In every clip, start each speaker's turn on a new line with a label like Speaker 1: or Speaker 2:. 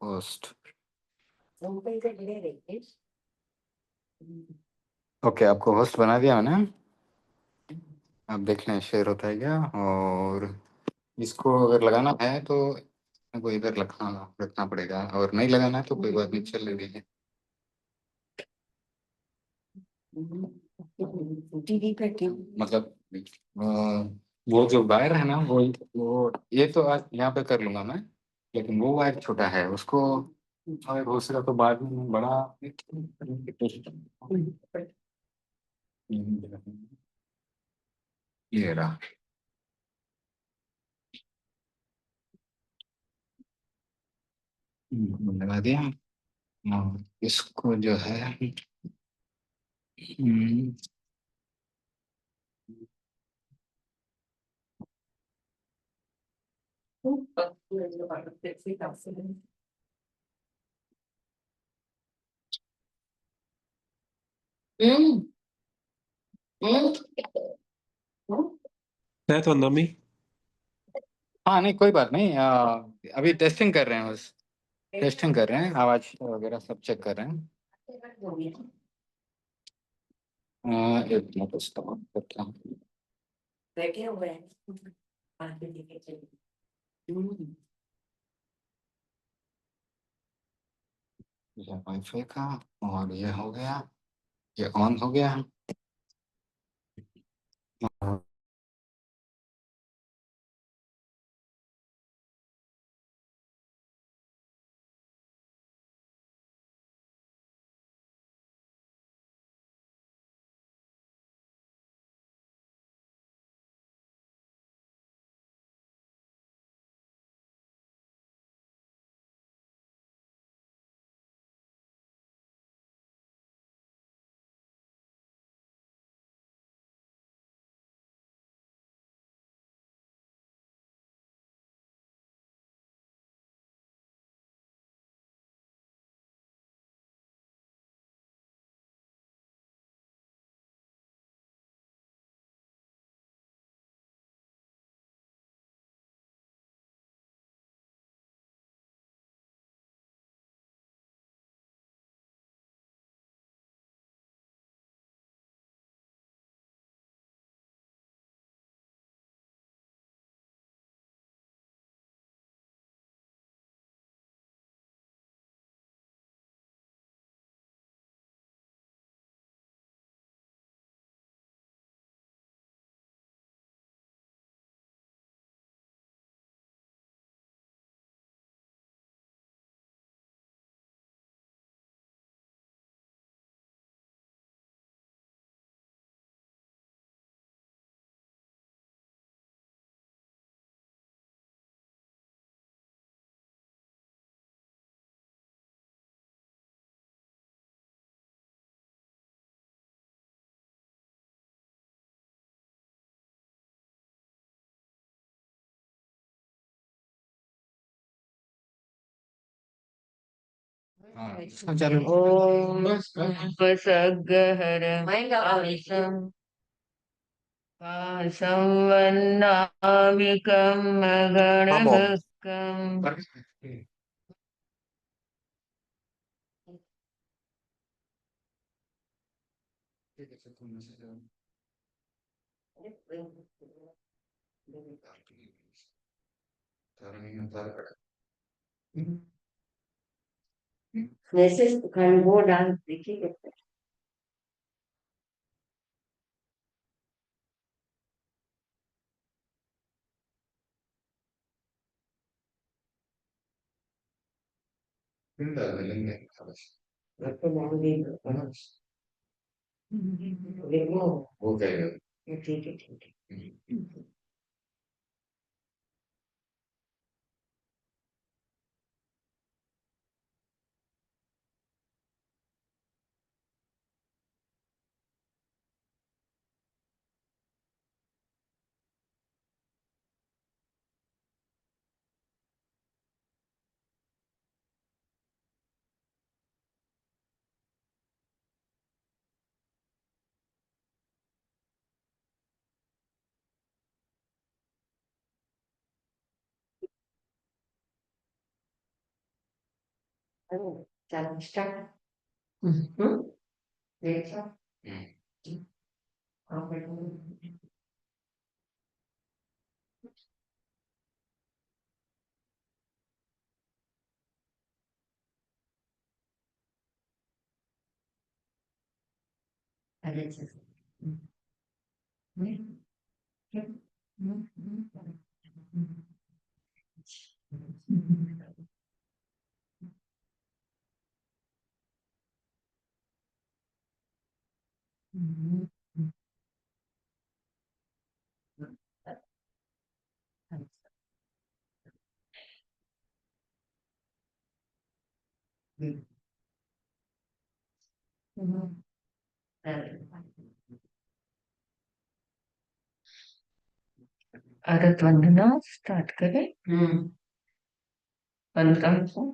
Speaker 1: Host. Okay, आपको host बना दिया मैंने। आप देख लें शेयर होता है क्या। और इसको अगर लगाना है तो को इधर रखना रखना पड़ेगा, और नहीं लगाना है तो कोई बात नहीं, चल दीजिए। टीवी पे मतलब वो जो वायर है ना, वो ये तो आज यहाँ पे कर लूंगा मैं, लेकिन वो वायर छोटा है, उसको अगर हो सका तो बाद में बड़ा। ये रहा। लगा दिया। और इसको जो है हम्म, हम्म, हम्म।
Speaker 2: है तो अंदर में।
Speaker 1: हाँ नहीं, कोई बात नहीं। अभी टेस्टिंग कर रहे हैं, बस टेस्टिंग कर रहे हैं, आवाज वगैरह सब चेक कर रहे हैं। एक मिनट इसका ऑन करता हूँ। बैठे हुए हैं। ये वाईफाई का, और ये हो गया, ये ऑन हो गया। हाँ, इसको चालू।
Speaker 3: ओम उपसर्गहरं पाशं पाशं वन्नामिकं
Speaker 1: हाँ बॉम।
Speaker 3: मगणहस्कं वैसे वो डांस देखिए।
Speaker 1: हो गए।
Speaker 3: ठीक है ठीक है। चलो स्टार्ट। हम्म। देखो। अरे अरत वंदना स्टार्ट करें। 1500।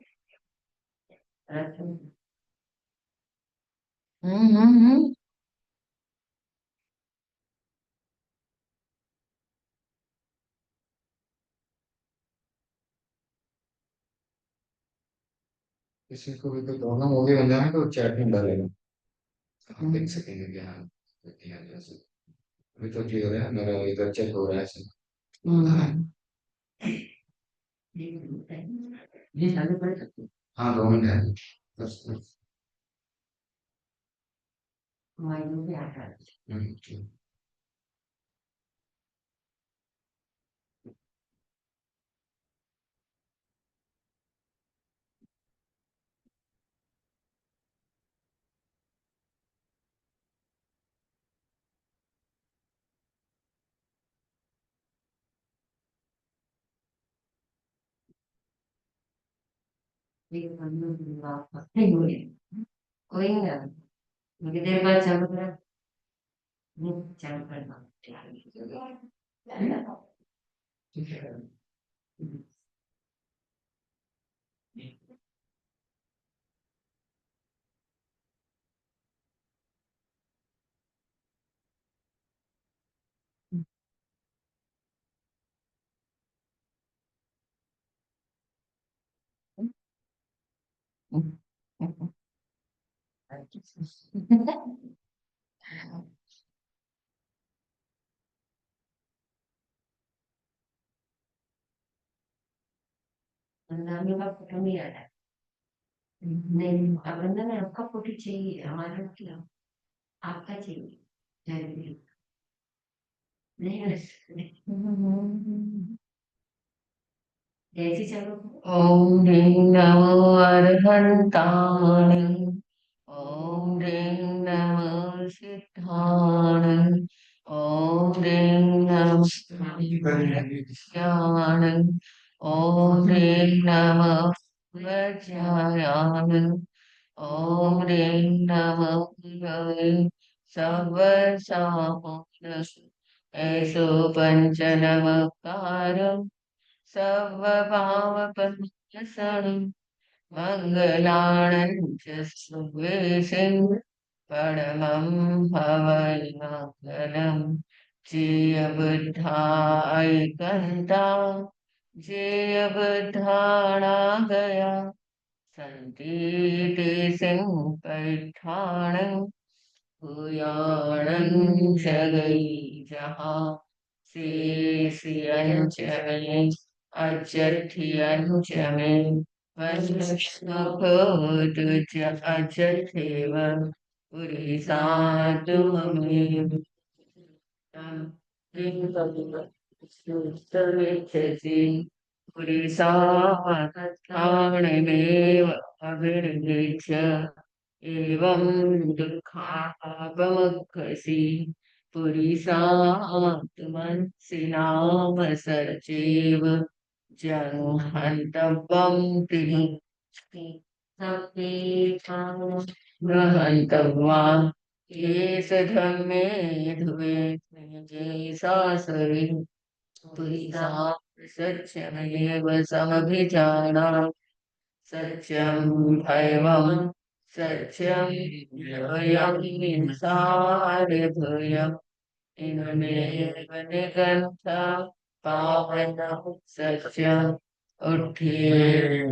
Speaker 3: हम्म।
Speaker 1: किसी को भी कोई प्रॉब्लम होगी बंदा है तो चैट में डालेगा, आप देख सकेंगे कि हाँ किया जैसे। अभी तो क्लियर है, मेरा इधर चेक हो रहा है सब।
Speaker 3: ये सारे पढ़ सकते
Speaker 1: हाँ 2 मिनट है बस बस।
Speaker 3: मायनू भी आ रहा है।
Speaker 1: ठीक।
Speaker 3: एक नहीं हुए कोई ना। मुझे देर बाद चालू करा। चालू करना।
Speaker 1: ठीक है।
Speaker 3: नानी का फोटो नहीं आ रहा। नहीं अब ना आपका फोटो चाहिए हमारा क्या आपका चाहिए। जरूरी नहीं जैसे चलो। ओम ह्रीं नमो अरहंताण। ओम ह्रीं नमो सिद्धाण। ओम ह्रीं नमो ज्ञान। ओम ह्रीं नमो वज्रायान। ओम ह्रीं नमो गुरवे सर्वसाहुन। ऐसो पंच नमः सर्वभावपरिहसनं मङ्गलाणं च सुवेशं परमं हवैमङ्गलं जयबुद्धायकन्ता जयबुद्धाणागया सन्ति ते सिंहपैठाणं भूयाणं जगै जहाँ शेषयञ्चमे अजठियञ्चमे वनस्मभूतुज अजठेव पुरिसातुममेव तमेच्छसि पुरिसात्मानमेव अभिर्गच्छ एवं दुःखापमुक्खसि पुरिसात्मनसि नाम सर्चेव जन्हन्तव्यं गृहन्तव्या ये सधम्मे ध्रुवे जे सासरे पुरिसा सत्यमेव समभिजानाति सत्यं भैवं सत्यं भयं सारभयम् इनमेव निगन्ता पावनं सत्यम् उत्थेनापमम्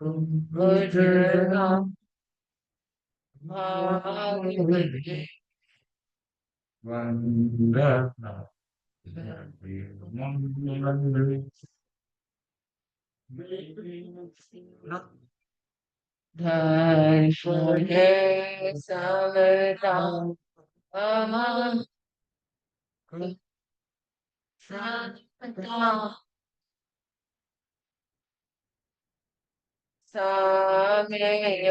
Speaker 3: भजन भागवते वंदना धर्षणे समता अमं सत्ता सामेय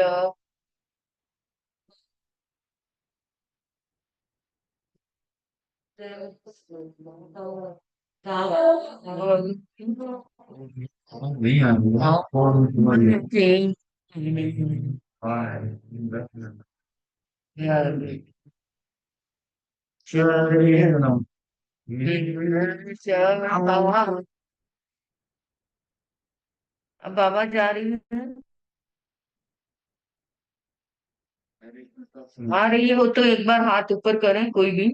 Speaker 3: अब बाबा जा रही है। आ रही हो तो एक बार हाथ ऊपर करें कोई भी।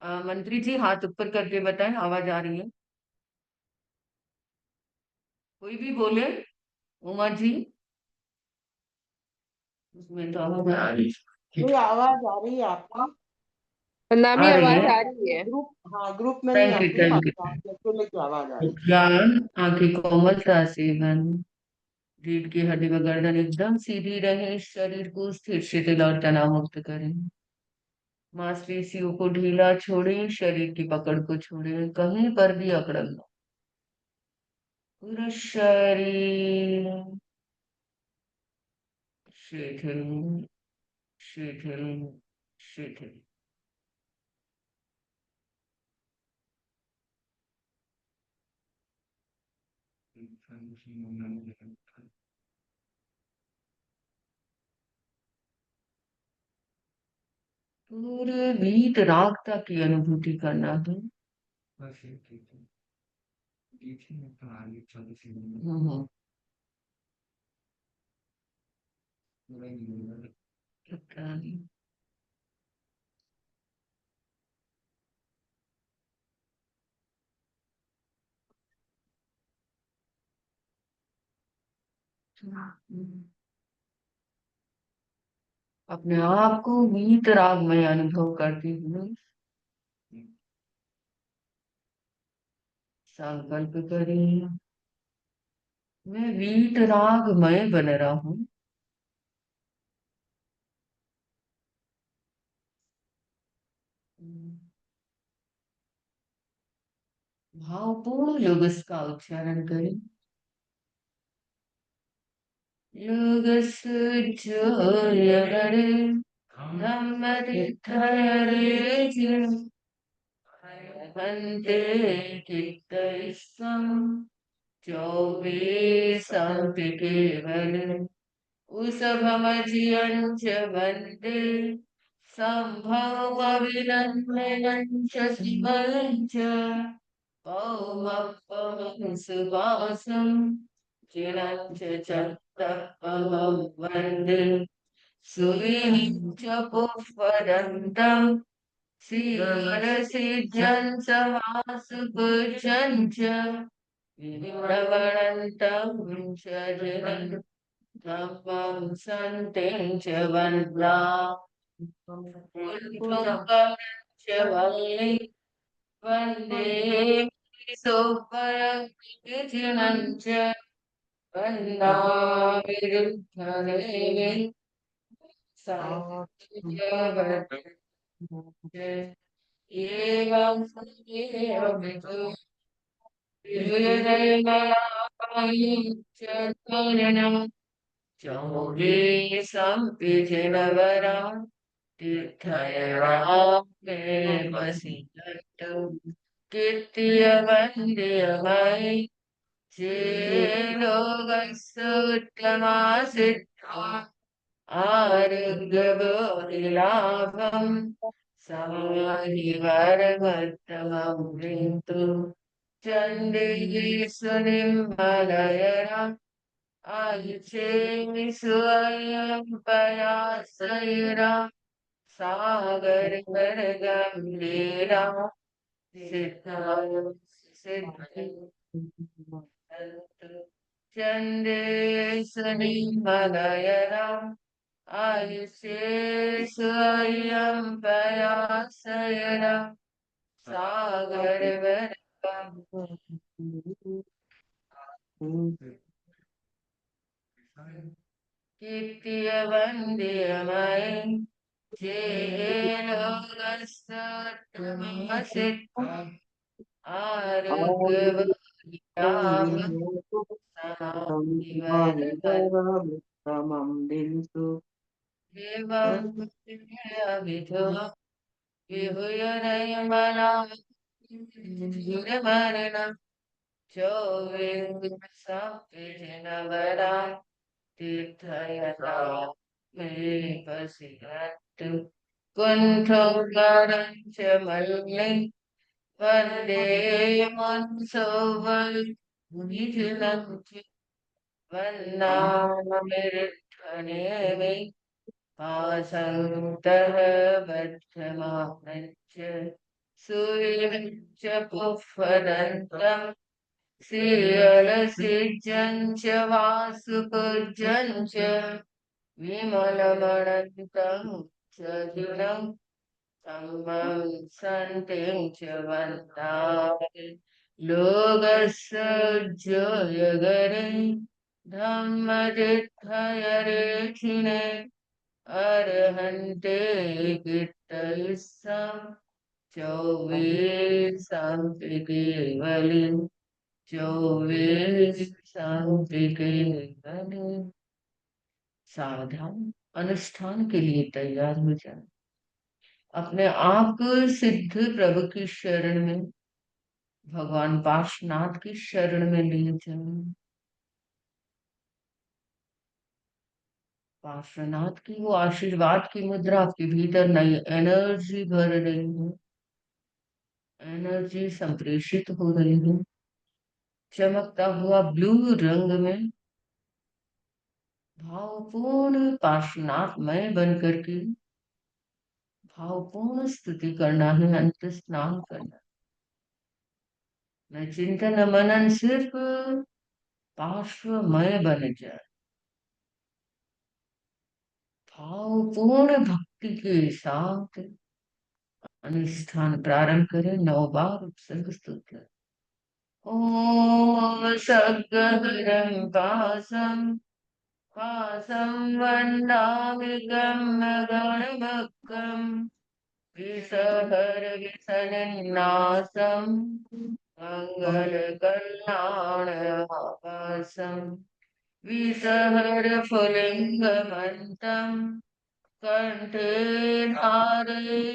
Speaker 3: मंत्री जी हाथ ऊपर करके बताएं आवाज आ रही है। कोई भी बोले। उमा जी। उसमें तो आवाज आ रही
Speaker 2: कोई आवाज आ रही है आपकी?
Speaker 4: नामी
Speaker 3: आ रही
Speaker 4: आवाज
Speaker 3: है।
Speaker 4: आ रही है।
Speaker 2: ग्रुप, हाँ ग्रुप में नहीं
Speaker 3: थैंक यू
Speaker 2: आती,
Speaker 3: थैंक
Speaker 2: आपकी
Speaker 3: यू।
Speaker 2: अकेले की आवाज आ रही है।
Speaker 3: ज्ञान आंखें कोमलता से बंद। रीढ़ की हड्डी व गर्दन एकदम सीधी रहे। शरीर को स्थिर शिथिल और तनाव मुक्त करें। मांसपेशियों को ढीला छोड़े। शरीर की पकड़ को छोड़े। कहीं पर भी अकड़न न। पूरा शरीर शिथिल शिथिल शिथिल। पूरे वीत रागता की अनुभूति करना है। हम्म। पता नहीं। अपने आप को वीत राग में अनुभव करते हुए संकल्प करें। मैं वीत रागमय बन रहा हूँ। भावपूर्ण योग का उच्चारण करें। योगस् जोयरे धम्मतिथयरे हन्ते चित्तैस्त्वं चौबीसम्पि केवलम् उषभमजियं च वन्दे सम्भवविनन्दनं च शिवं च पौमप्पमं सुवासं चिरं च तत्परं वन्दे सुविनं च पुष्पदन्तं श्रीहरसिद्ध्यं समासुभुजं च विभ्रमणन्तं च जनं धम्मं सन्तं च वन्द्ना पुण्यं च वन्दे वन्दे सुपरविधिनं च वन्दामिरुद्धदेवी साक्षात् एवं एवं चौबीसम्पि जनवरा तीर्थयामे वसिष्ठं कीर्त्य वन्द्यमयि चेलोगस्सुत्तमासिद्धा आरोग्यबोधिलाभं समाधिवरमत्तमं वृन्तु चण्डीषु निर्मलयरा आयुषेमिषु पयासैरा सागरगम्भीरा सिद्धाय सिद्धि चन्देशनिमलयना आयुषेष्वयं पयासयना सागरवरकं कीर्त्यवन्द्यमयं चेलोगस्तमसित् आरोग्यवत्यां समाधिवरकं देवं विधो विहुयनयमना मरणं चोविन्दुसंविजनवरा तीर्थयता मे पशिरत्तु कुण्ठं करं च मल्ले वन्दे मनसोवल् वन्नामृद्धने पासन्तः बद्धमानञ्च सूर्यञ्च पुष्पदन्तं श्रीयलसिज्जञ्च वासुपूज्यञ्च विमलमनन्तं च दिनं सम्मं सन्तिं च वन्दामि लोकस्योज्जयगरे धम्मतीर्थयरेखिणे अर्हन्ते कीर्तयिस्सं चौबीसंपिकेवलिं चौबीसंपिकेवलिं। सावधान, अनुष्ठान के लिए तैयार हो जाए। अपने आप को सिद्ध प्रभु की शरण में, भगवान पार्श्वनाथ की शरण में ले जाए। पार्श्वनाथ की वो आशीर्वाद की मुद्रा आपके भीतर नई एनर्जी भर रही है, एनर्जी संप्रेषित हो रही है। चमकता हुआ ब्लू रंग में भावपूर्ण पार्श्वनाथमय बनकर के भावपूर्ण स्तुति करना है, अंत स्नान करना। न चिंतन मनन, सिर्फ पार्श्वमय बन जाए। भावपूर्ण भक्ति के साथ अनुष्ठान प्रारंभ करें। 9 बार उपसर्ग स्तोत्र। ओम सद्गहरं पासं पासं वन्दामि गणमगणमग्गं विषहर विषनिन्नासं मङ्गलकल्याणमावासं विषहर फुलिङ्गमन्तं कंठे धारयिजोषयामणि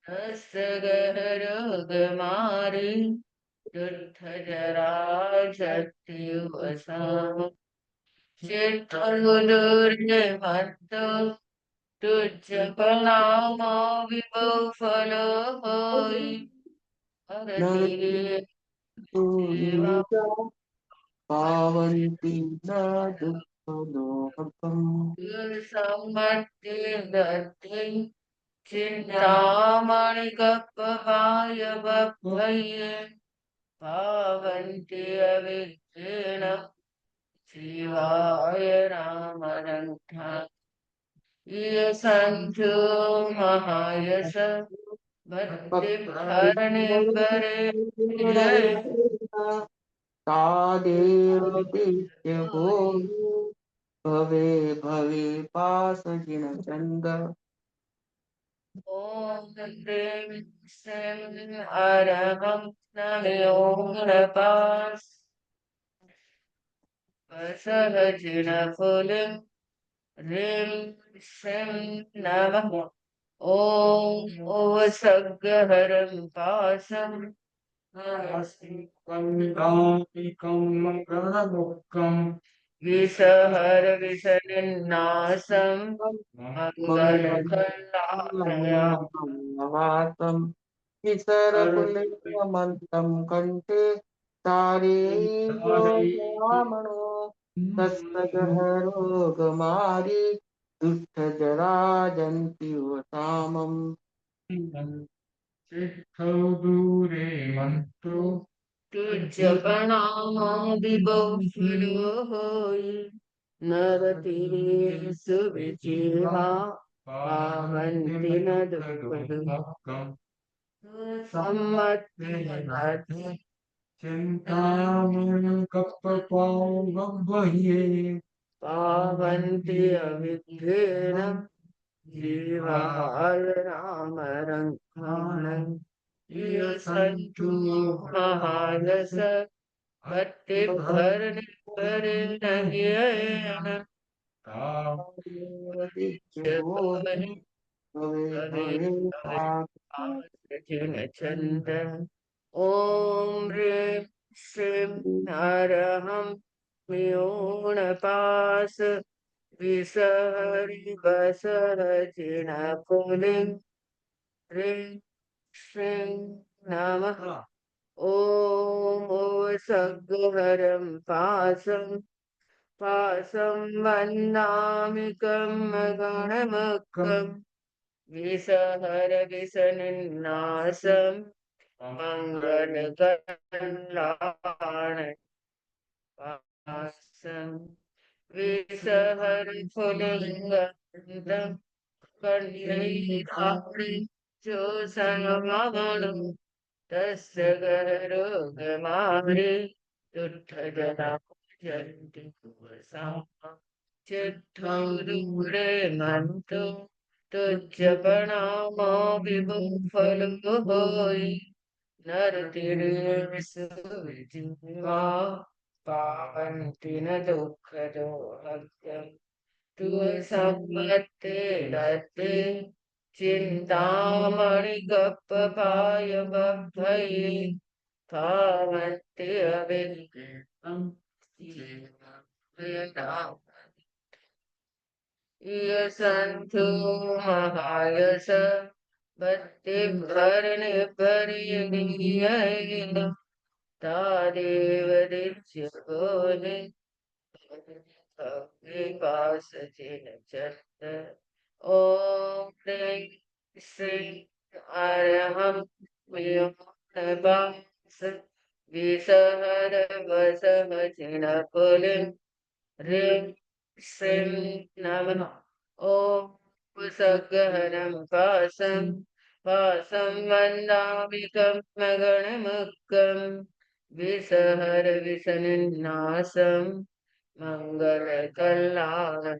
Speaker 3: हस्तगहरोगमारि दुर्धजराजत्युवसाम चित्तदुर्जमत्तो तुज्जपनामा विभो फलो होई हरति सेवा
Speaker 2: पावन्ति न दुःखदोहकम्
Speaker 3: सम्मति दत्ते चिन्तामणिकप्पहाय बभ्रये पावन्ति अविघ्नेन शिवाय रामरङ्घा सन्धो महायश भक्तिभरणे परे जय
Speaker 2: तादेव दिव्यभो भवे भवे पासजिनचन्द
Speaker 3: ॐ ह्रीं श्रीं अरहं नमोऽनपास् सहजिनफुलिं ह्रीं श्रीं नमः ॐ ओसगहरं पासं विषहर विषनिन्नासं मङ्गलकल्लाणया
Speaker 2: वासं किशरकुलिङ्गमन्तं कण्ठे तारेयोगयामणो तत्सगहरोगमारि दुष्टजराजन्त्युवसामम्
Speaker 3: सिद्धौ दूरे मन्त्रो तुझ प्रणाम विभो होई नरति सुविजिहा पावन्ति न दुःखदुःखम् सम्मति
Speaker 2: चिंतामणि कपपावह्ये
Speaker 3: पावन्ति अविघ्नेन जीवाय राम रङ्गाणम् ये सन्तु महायस भक्ति भरने करे नहियन जिन चंद ओम ह्रीं श्रीं हरहं म्यूण पास विसहरि बसर जिन पुलिं ह्रीं श्रीं नमः ओम सगहरं पासं पासं वन्दामिकं गणमुखं विसहर विसनिन्नासं मङ्गलकल्याण पासं विसहर फुलिङ्गं कण्ठे जोषणमणु तस्य गहरोगमारे दुःखजना जन्ति पुरसा चिट्ठं दूरे मन्तो तुझ प्रणाम विभो फलो होई नरतिरे सुविजिवा पावन्ति न दुःखदोहम् तु सम्मते दत्ते चिंतामणि गप्पपाय बभ्भये पावन्ति अविघ्नम् ये सन्तु महायस भक्ति भरने परिणीयेन तादेव दिच्य बोले विपास जिन चत्त ओम ह्रीं श्रीं अरहं म्यूनपास विसहर वसह जिन पुलिं ह्रीं श्रीं नमः ओम सगहरं पासं पासं वन्दामिकं गणमुखं विसहर विसनिन्नासं मङ्गलकल्लाणं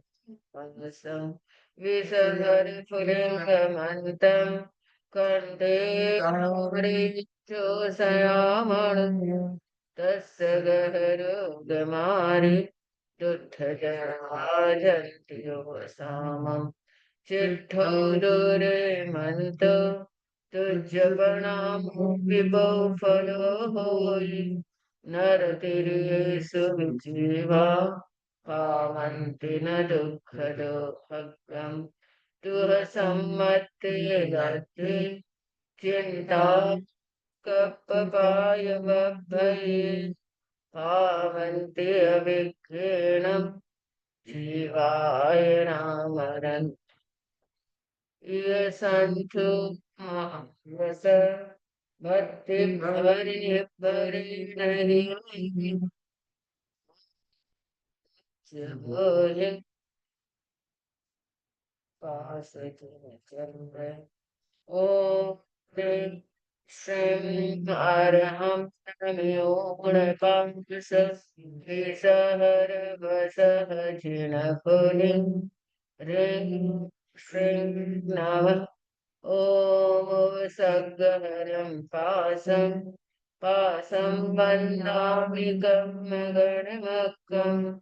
Speaker 3: विसहर फुलिङ्गमन्तं कण्ठे जोषयामणु तस्य गहरोगमारि दुःखजनाजन्ति योऽसामम् चिट्ठो दूरे मन्तो तुझ प्रणाम विभो फलो होई नरतिरे सुविजीवा पावन्ति न दुःखदोहम् तुह सम्मते दत्ते चिन्ता कप्पपाय बभ्भये पावन्ति अविघ्नेन जीवाय रामरन् ये सन्तु महायस भक्ति भरने परिणीयेन बोले पास चंद्र ओम ह्रीं श्रीं अरहं म्यूणपास विसहर वसह जिन पुलिं ह्रीं श्रीं नमः ओम सगहरं पासं पासं वन्दामिकं गणमुखं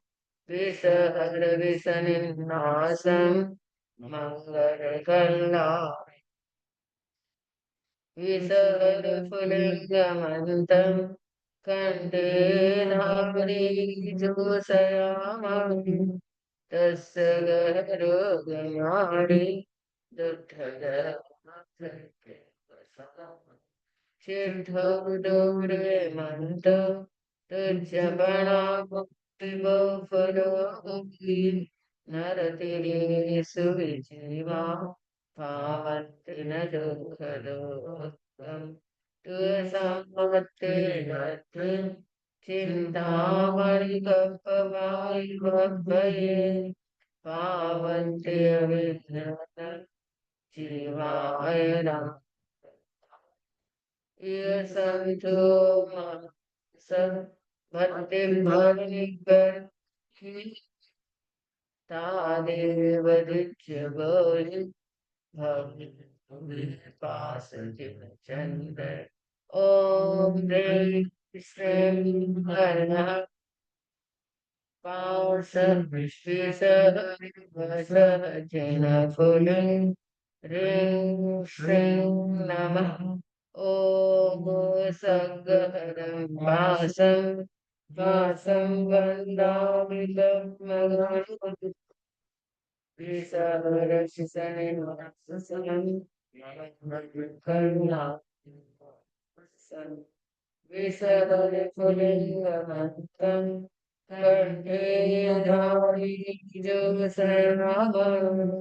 Speaker 3: विसहर विसनिन्नासं मङ्गलकल्लाण विसहर फुलिङ्गमन्तं कण्ठे जोषयामणि तस्य गहरोगमारि चिट्ठो दूरे मन्तो तुझ प्रणाम विभो फलो होई नरतिरे सुविजीवा पावन्ति न दुःखदोहम् तुसमते रथे चिंतामणि कपवायुभये पावन्ते अविघ्नः शिवाय नमः। ये संतो सब भक्ति भवनिकर तादेव दिच्य गौरी भक्ति पास चंद्र ओम ह्रीं श्रीं हरः पाश विश्वेशः जन फुलिं ह्रीं श्रीं नमः ओम सगहरं वासं वासं वन्दामि तन्मगणपति विसर्जनं करुणा विसर्जफुलिङ्गमन्तं कंठे धारि जोगशरणाभरणं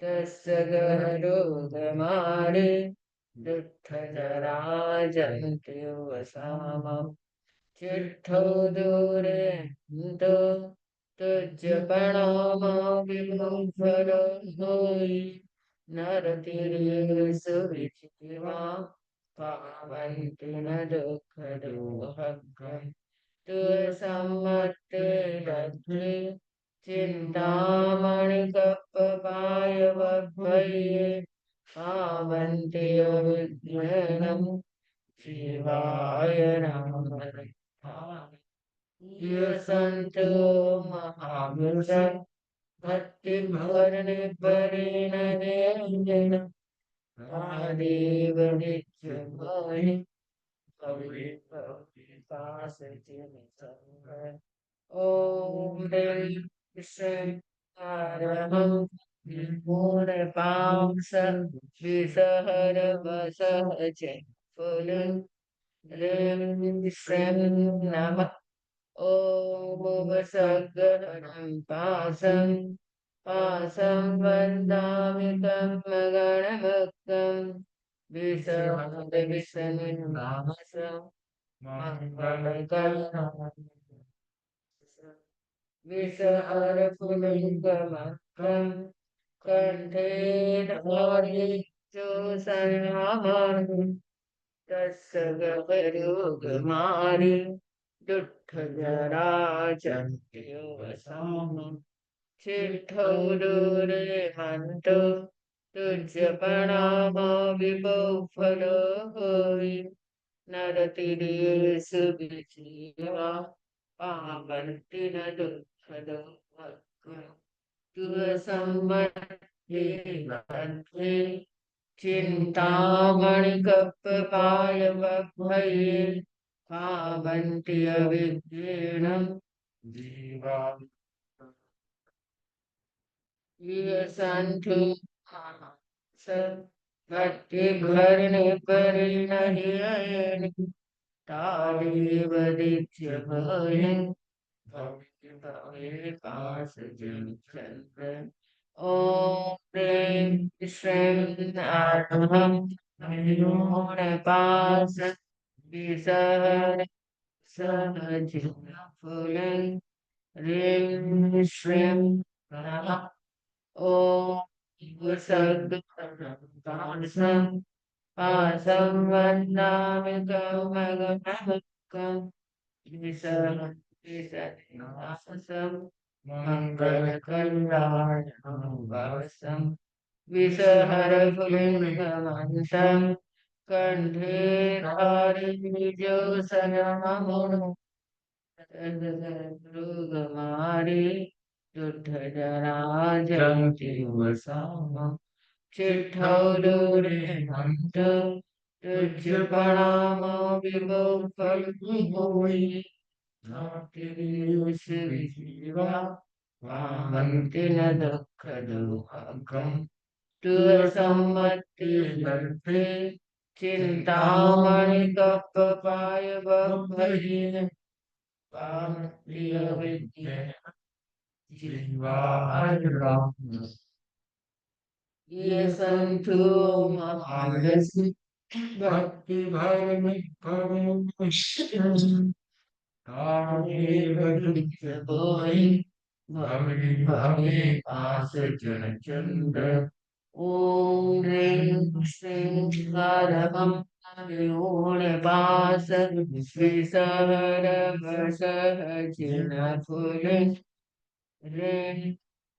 Speaker 3: तस्य गहरोगमारे दुःखजराजन्ते वसामम् चिट्ठो दूरे तो तुझ प्रणामा विमुखर होई नरतिरे सुविचिवा पावन्ति न दुःख दोहग्रम तु सम्मते रघ्रे चिंतामणि कप्पपाय वभये पावन्ति अविघ्नम् शिवाय नमः। ये संतो महापुरुषः भक्ति भरने परेण देन आदेव नित्य मोहि पास संग ओम ह्रीं श्रीं हरहं मूढ़ पांस विषहर वसह फुलं ह्रीं श्रीं नमः ओम सगहरं पासं पासं वन्दामि तं गणभक्तं विषहरविषनिर्वासं मङ्गलकरणं विषहरफुलिङ्गमत्रं कंठे धारि जोषणामणिं तस्य गहरोगमारि दुःखजराजन्ते वसामि चिट्ठो दूरे मन्तो तुझ प्रणामा विभो फल होई नरतिरेषु विजीवा पावन्ति न दुःख दोहग्रम तु सम्मते भद्रे चिंतामणि कप्पपाय वभये पावन्ति अविघ्नेन जीवा ये संतु भक्ति भरने परिणय तादेव दिच्य भयं भक्ति भवे पास चंद्र ओम ह्रीं श्रीं हरहं मूढ़ पास विसहर सहजिफुलं ह्रीं श्रीं नमः ओम सद्गुणं पासं वन्दामि कमगणमकं विसर्जनं मङ्गलकल्याणं विषहरफुलिङ्गमन्तं कंठे धारि जोषणमणिं मृगमारे दुर्धजराजन्ते वसामः चिट्ठो दूरे मन्तो तुझ प्रणामा विभो फल होई नातिरेषु विजीवा पावन्ति न दुःख दोहग्रम तु सम्मते लब्धे चिंतामणि कप्पपाय वभये पावन्ति अविघ्नेन जीवाय नमः। ये संतो महापुरुषः
Speaker 2: भक्ति भर में परमेश्वर तारे बदुख बोए भवरे भवे पास जन चंद्र
Speaker 3: ओम ह्रीं श्रीं कारकं पास विसहर वसह जिनफुले ह्रीं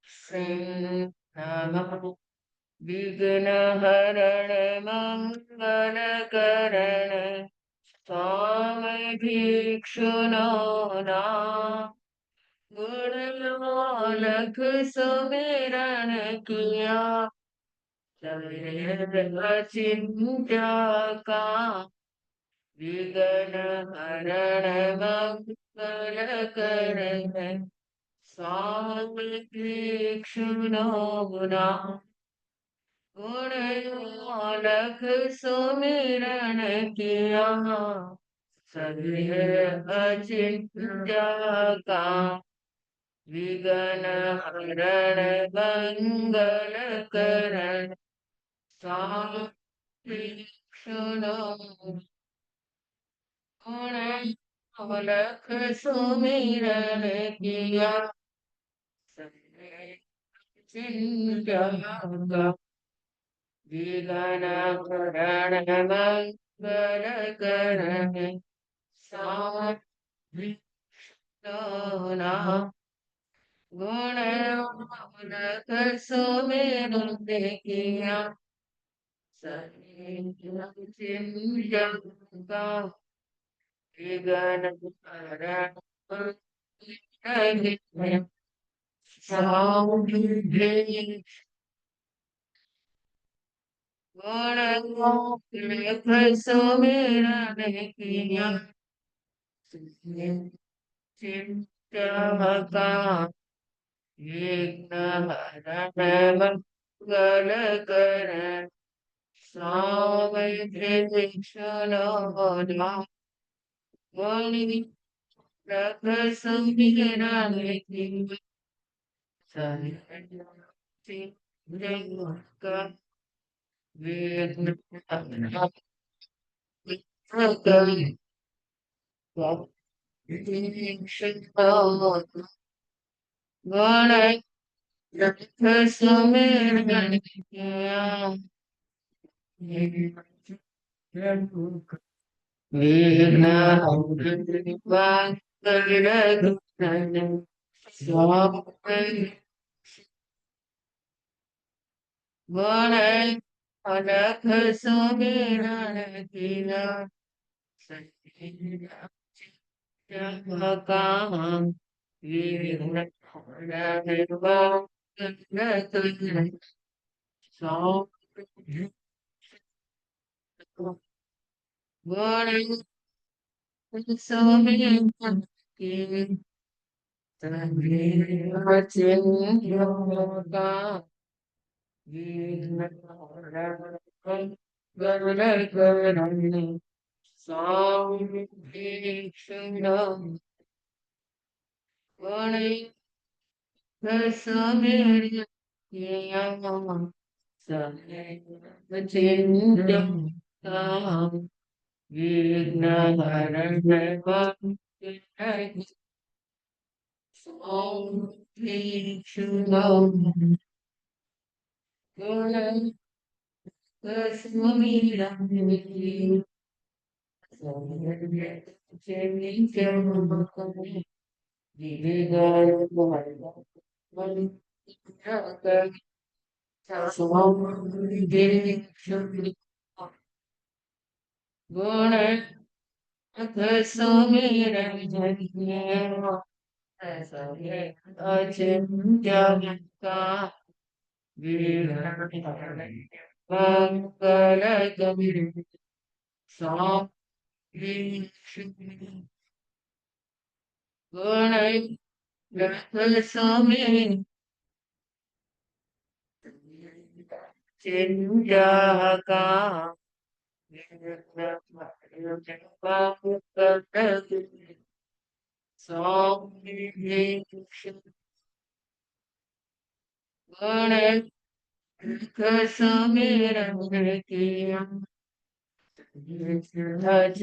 Speaker 3: श्रीं नमः विघ्न हरण मंगल करण स्वामी भिक्षुनो नाम गुणलोलख सुमिरन किया चिंता का विघ्न हरण मंगल करण स्वामी तीक्ष्ण गुना गुणलोलख सुमिरन किया अचिंत्य का विघ्न हरण मंगल करण तीक्ष्ण गुणलोलख सुमिरन किया चिंता का विघ्न हरण मंगल करण साधना गुणलोलख सुमिरन किया चिंता का विघ्न हरण मंगल साधि गुणलोलख सुमिरन किया चिंता का विघ्न हरण मंगल करण स्वामी कृष्ण गुणलोलख सुमिरन किया चिंता का विघ्न हरण मंगल गुणलोलख सुमिरन किया विघ्न हरण मंगल करण स्वामी गुणलोलख सुमिरन किया का विघ्न हरण मंगल करण स्वामी गुणलोलख सुमिरन किया चिंता का विघ्न हरण मंगल करण स्वामी तीक्ष्ण गुणलोलख सुमिरन किया चिंता का विघ्न हरण मंगल स्वामी तीक्ष्ण गुणलोलख सुमिरन किया गुणलोलख सुमिरन किया अचिंत्य का विघ्न हरण मंगल करण स्वामी गुणलोलख सुमिरन चिंता का विघ्न हरण मंगल करण स्वामी गुणलोलख सुमिरन किया ओंकार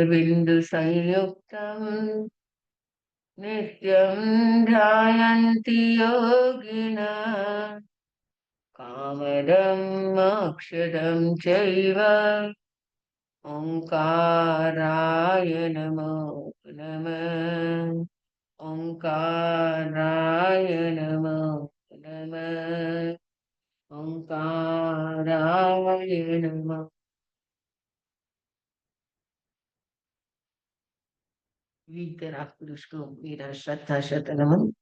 Speaker 3: बिंदु संयुक्तम नित्यं ध्यायन्ति योगिना कामदं मोक्षदं चैव ओंकाराय नमो नमः। ओंकाराय नमो नमः। ओंकाराय नमः। वीतराग पुरुष को मेरा श्रद्धा शत नमन।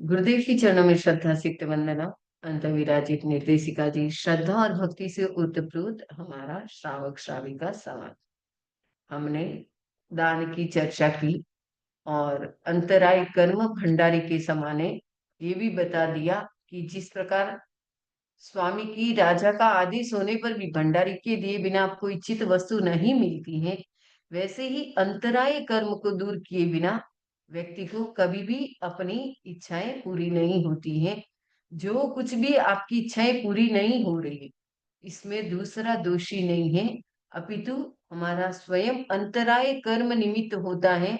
Speaker 3: गुरुदेव के चरणों में श्रद्धा सिक्त वंदना। अंत विराजित निर्देशिका जी, श्रद्धा और भक्ति से ओतप्रोत हमारा श्रावक श्राविका समाज। हमने दान की चर्चा की और अंतराय कर्म भंडारी के समाने ये भी बता दिया कि जिस प्रकार स्वामी की राजा का आदेश होने पर भी भंडारी के दिए बिना आपको इच्छित वस्तु नहीं मिलती है, वैसे ही अंतराय कर्म को दूर किए बिना व्यक्ति को कभी भी अपनी इच्छाएं पूरी नहीं होती हैं। जो कुछ भी आपकी इच्छाएं पूरी नहीं हो रही, इसमें दूसरा दोषी नहीं है, अपितु हमारा स्वयं अंतराय कर्म निमित्त होता है।